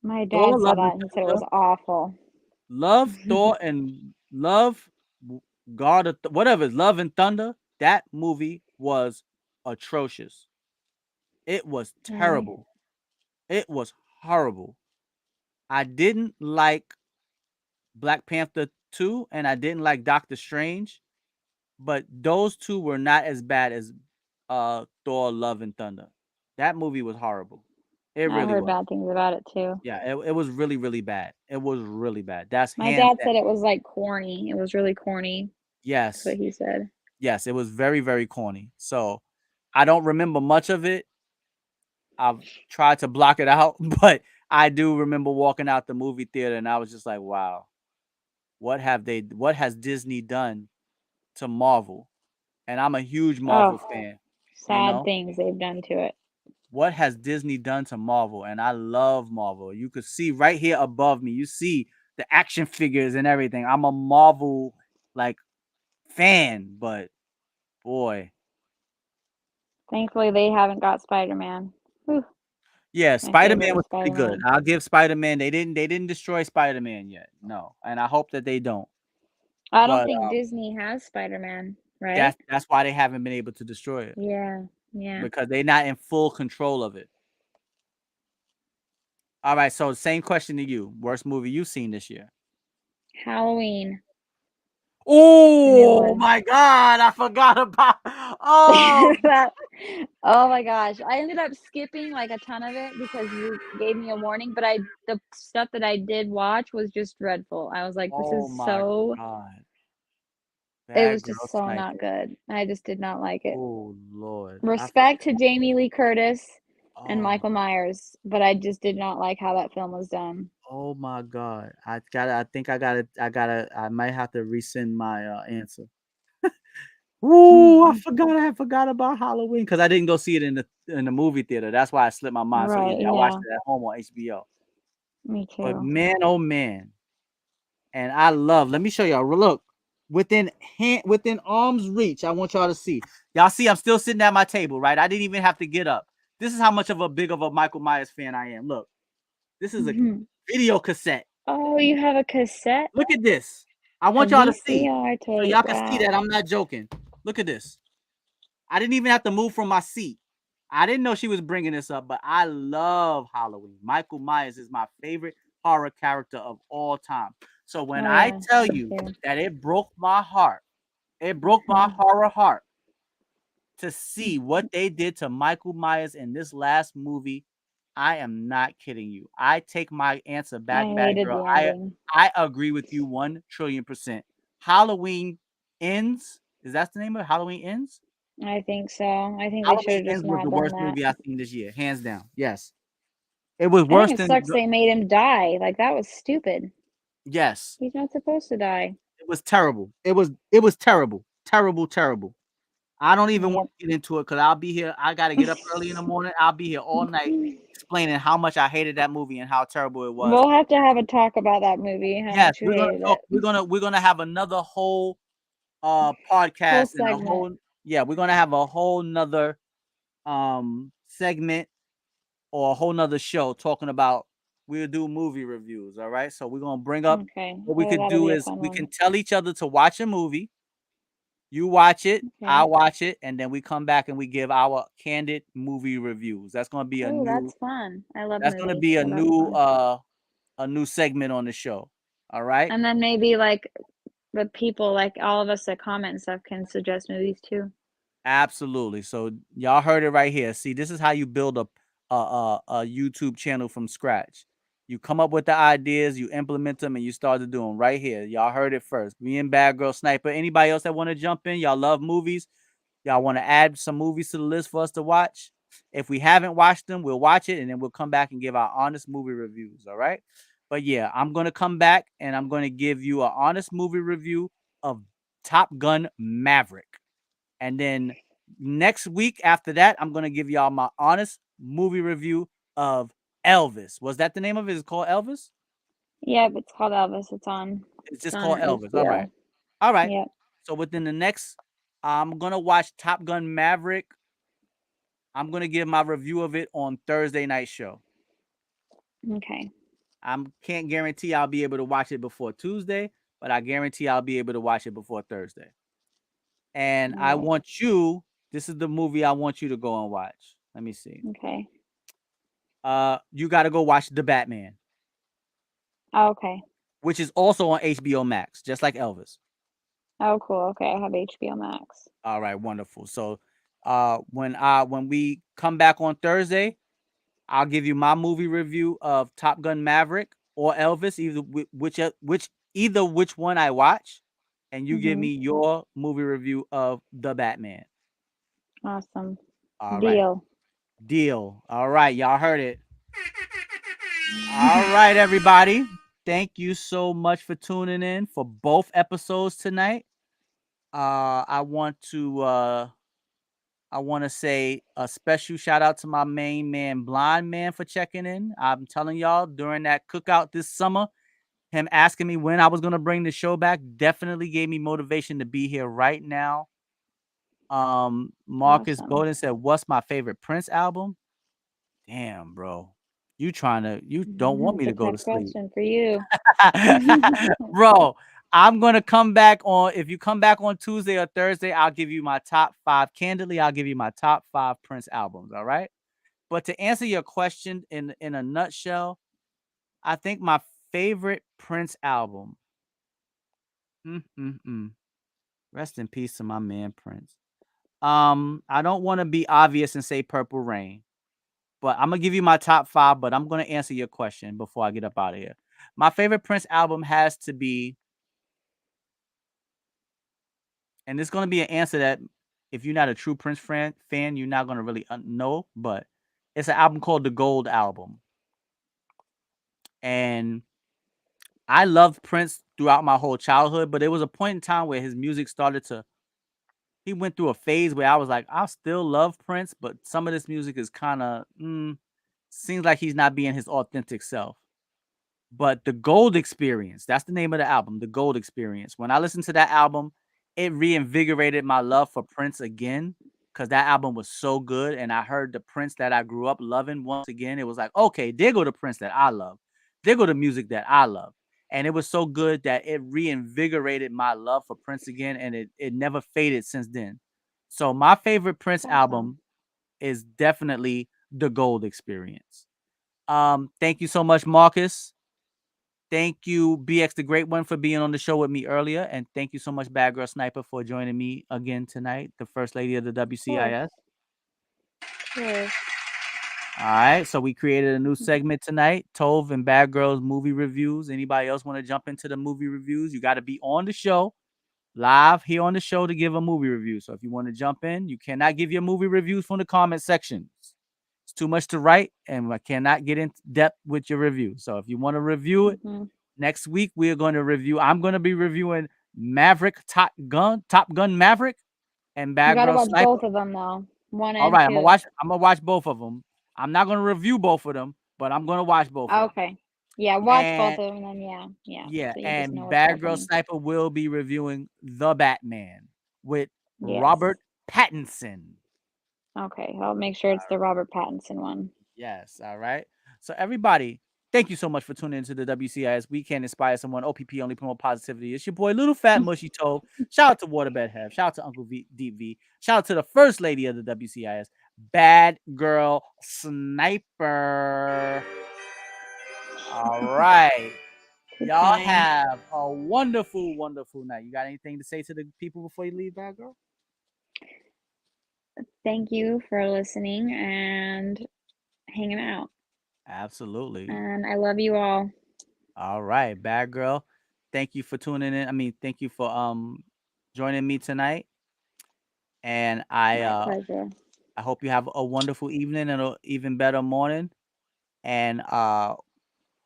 My Thor: dad saw Love and that and he said it was Thunder. awful. Love Thor and Love God of whatever is Love and Thunder. That movie was atrocious. It was Really? terrible. It was horrible. I didn't like Black Panther 2 and I didn't like Doctor Strange, but those two were not as bad as Thor: Love and Thunder. That movie was horrible. It I've really heard was. bad things about it too. Yeah, it was really, really bad. It was really bad. That's My hands dad down. said it was like corny. It was really corny. That's what Yes. he said. Yes, it was very, very corny. So I don't remember much of it. I've tried to block it out, but I do remember walking out the movie theater and I was just like, wow. what has Disney done to Marvel? And I'm a huge Oh, Marvel fan, you sad know? things they've done to it. What has Disney done to Marvel? And I love Marvel. You could see right here above me, you see the action figures and everything. I'm a Marvel like fan, but boy, Thankfully, they haven't got Spider-Man. Whew, yeah, my Spider-Man favorite was pretty good. Spider-Man. I'll give Spider-Man. They didn't destroy Spider-Man yet. No. And I hope that they don't. I don't But think Disney has Spider-Man, right? that's why they haven't been able to destroy it Yeah, yeah. because they're not in full control of it. All right, so same question to you. Worst movie you've seen this year? Halloween, the new Oh one. my god, I forgot about oh That oh my gosh, I ended up skipping, like, a ton of it because you gave me a warning, but I the stuff that I did watch was just dreadful. I was like, "This oh is my so" god. it Bad was Girl just so not Sniper. good. I just did not like it. Oh Lord. I Respect to forgot. Jamie Lee Curtis and Oh, Michael Myers, but I just did not like how that film was done. oh my god. I think I might have to resend my answer. Ooh, I forgot about Halloween because I didn't go see it in the movie theater. That's why I slipped my mind. So yeah, Right, I watched yeah, it at home on HBO. me But too. man, oh man, and I love. Let me show y'all. Look, within arm's reach. I want y'all to see. Y'all see, I'm still sitting at my table, right? I didn't even have to get up. This is how much of a big of a Michael Myers fan I am. Look, this is a video cassette. Oh, you have a cassette? Look at this. I A want y'all to see, VCR so tape, y'all can see that wow. I'm not joking. Look at this. I didn't even have to move from my seat. I didn't know she was bringing this up, but I love Halloween. Michael Myers is my favorite horror character of all time. So when Oh, I yeah, tell me you too. that it broke my horror heart to see what they did to Michael Myers in this last movie. I am not kidding you. I take my answer I back, bad hated girl. the I ending. I agree with you 1 trillion%. Halloween ends. Is that the name of it? Halloween ends? I think so. I think they should Halloween have just ends was the not done worst that. movie I've seen this year, hands down. Yes, it was I think worse it than sucks they made him die, like, that was stupid. yes. He's not supposed to die. It was terrible. It was terrible, terrible, terrible. I don't even want Yep. to get into it because I'll be here. I got to get up early in the morning. I'll be here all night explaining how much I hated that movie and how terrible it was. We'll have to have a talk about that movie, how Yes, much you we're gonna hated talk. it. We're gonna have another whole Whole podcast and a segment. whole yeah. We're gonna have a whole nother segment or a whole nother show talking about we'll do movie reviews. All right. So we're gonna bring up Okay. what we Oh, could that'll do be a is fun we can one. tell each other to watch a movie. You watch it, I Okay. watch it, and then we come back and we give our candid movie reviews. Oh, that's fun. I love that's gonna movies, be so that's fun. a new segment on the show. All right. And then maybe, like, the people, like, all of us that comment and stuff can suggest movies too. Absolutely. So y'all heard it right here. See, this is how you build a YouTube channel from scratch. You come up with the ideas, you implement them, and you start to do them right here. Y'all heard it first. Me and Bad Girl Sniper. Anybody else that want to jump in? Y'all love movies. Y'all want to add some movies to the list for us to watch? If we haven't watched them, we'll watch it and then we'll come back and give our honest movie reviews. All right. But yeah, I'm gonna come back and I'm gonna give you an honest movie review of Top Gun Maverick. And then next week after that, I'm gonna give y'all my honest movie review of Elvis. Was that the name of it? Is it called Elvis? Yep, it's called Elvis. It's It's just on called Elvis. All right. HBO. All right. Yep. So within the next, I'm gonna watch Top Gun Maverick. I'm gonna give my review of it on Thursday night show. Okay. I can't guarantee I'll be able to watch it before Tuesday, but I guarantee I'll be able to watch it before Thursday. And All I right. want you. This is the movie I want you to go and watch. Let me see. Okay. You got to go watch The Batman, Oh, okay. which is also on HBO Max, just like Elvis. Oh, cool. Okay, I have HBO Max. All right, wonderful. So, when we come back on Thursday, I'll give you my movie review of Top Gun Maverick or Elvis, either which one I watch, and you give Mhm. me your movie review of The Batman. Awesome. All right, Deal. deal. All right, y'all heard it. All right, everybody. thank you so much for tuning in for both episodes tonight. I want to say a special shout out to my main man, Blind Man, for checking in. I'm telling y'all, during that cookout this summer, him asking me when I was gonna bring the show back definitely gave me motivation to be here right now. Marcus Awesome. Bowden said, "What's my favorite Prince album?" Damn, bro, you don't want me It's to a go to tough sleep, question for you. bro. I'm gonna come back on. If you come back on Tuesday or Thursday, I'll give you my top 5. Candidly, I'll give you my top 5 Prince albums. All right. But to answer your question in a nutshell, I think my favorite Prince album. Rest in peace to my man Prince. I don't want to be obvious and say Purple Rain, but I'm gonna give you my top 5. But I'm gonna answer your question before I get up out of here. My favorite Prince album has to be, and it's gonna be an answer that if you're not a true Prince fan, you're not gonna really know. But it's an album called the Gold Album, and I loved Prince throughout my whole childhood. But there was a point in time where his music started to. He went through a phase where I was like, I still love Prince, but some of this music is kind of seems like he's not being his authentic self. But the Gold Experience, that's the name of the album, the Gold Experience. When I listened to that album, it reinvigorated my love for Prince again because that album was so good. And I heard the Prince that I grew up loving once again. It was like, okay, there go the Prince that I love. There go the music that I love. And it was so good that it reinvigorated my love for Prince again. And it never faded since then. So my favorite Prince Awesome. album is definitely the Gold Experience. Thank you so much, Marcus. Thank you, BX the Great One, for being on the show with me earlier. And thank you so much, Bad Girl Sniper, for joining me again tonight, the First Lady of the Of course. WCIS. Sure. All right. So we created a new segment tonight, Tove and Bad Girls movie reviews. Anybody else want to jump into the movie reviews? You got to be on the show, live here on the show to give a movie review. So if you want to jump in, you cannot give your movie reviews from the comment section. It's too much to write, and I cannot get in depth with your review. So if you want to review it, next week we are going to review. I'm going to be reviewing Top Gun Maverick, and You Bad gotta Girl watch Sniper. both of them though. 1 All and right, 2. I'm gonna watch both of them. I'm not gonna review both of them, but I'm gonna watch both of them. Okay. Yeah, watch both And of them, and then yeah, so you just know and what's Bad Girl happening. Sniper will be reviewing The Batman with Yes. Robert Pattinson. Okay, I'll make sure it's the Robert Pattinson one. Yes, all right. So everybody, thank you so much for tuning into the WCIS Weekend Inspire Someone. OPP only promote positivity. It's your boy Little Fat Mushy Toe. Shout out to Waterbed Hev. Shout out to Uncle Deep V. Shout out to the First Lady of the WCIS, Bad Girl Sniper. All right. Y'all have a wonderful, wonderful night. You got anything to say to the people before you leave, Bad Girl? Thank you for listening and hanging out. Absolutely. And I love you all. All right, Bad Girl. Thank you for tuning in. Thank you for joining me tonight. And My pleasure. I hope you have a wonderful evening and an even better morning. And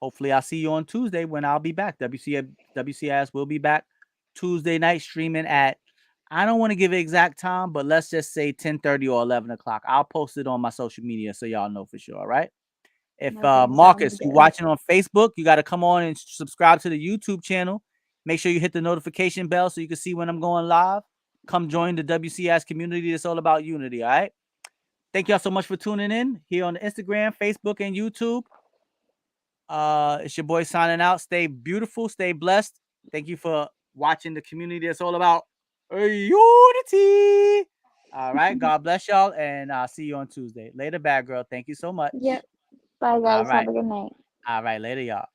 hopefully I'll see you on Tuesday when I'll be back. WCIS will be back Tuesday night streaming at, I don't want to give an exact time, but let's just say 10:30 or 11 o'clock. I'll post it on my social media so y'all know for sure. All right. If Okay, Marcus, sounds you good. watching on Facebook, you got to come on and subscribe to the YouTube channel. Make sure you hit the notification bell so you can see when I'm going live. Come join the WCS community. It's all about unity. All right. Thank y'all so much for tuning in here on Instagram, Facebook, and YouTube. It's your boy signing out. Stay beautiful. Stay blessed. Thank you for watching the community. It's all about unity. All right. God bless y'all. And I'll see you on Tuesday. Later, Bad Girl. Thank you so much. Yep. Bye, guys. All right. Have a good night. All right. Later, y'all.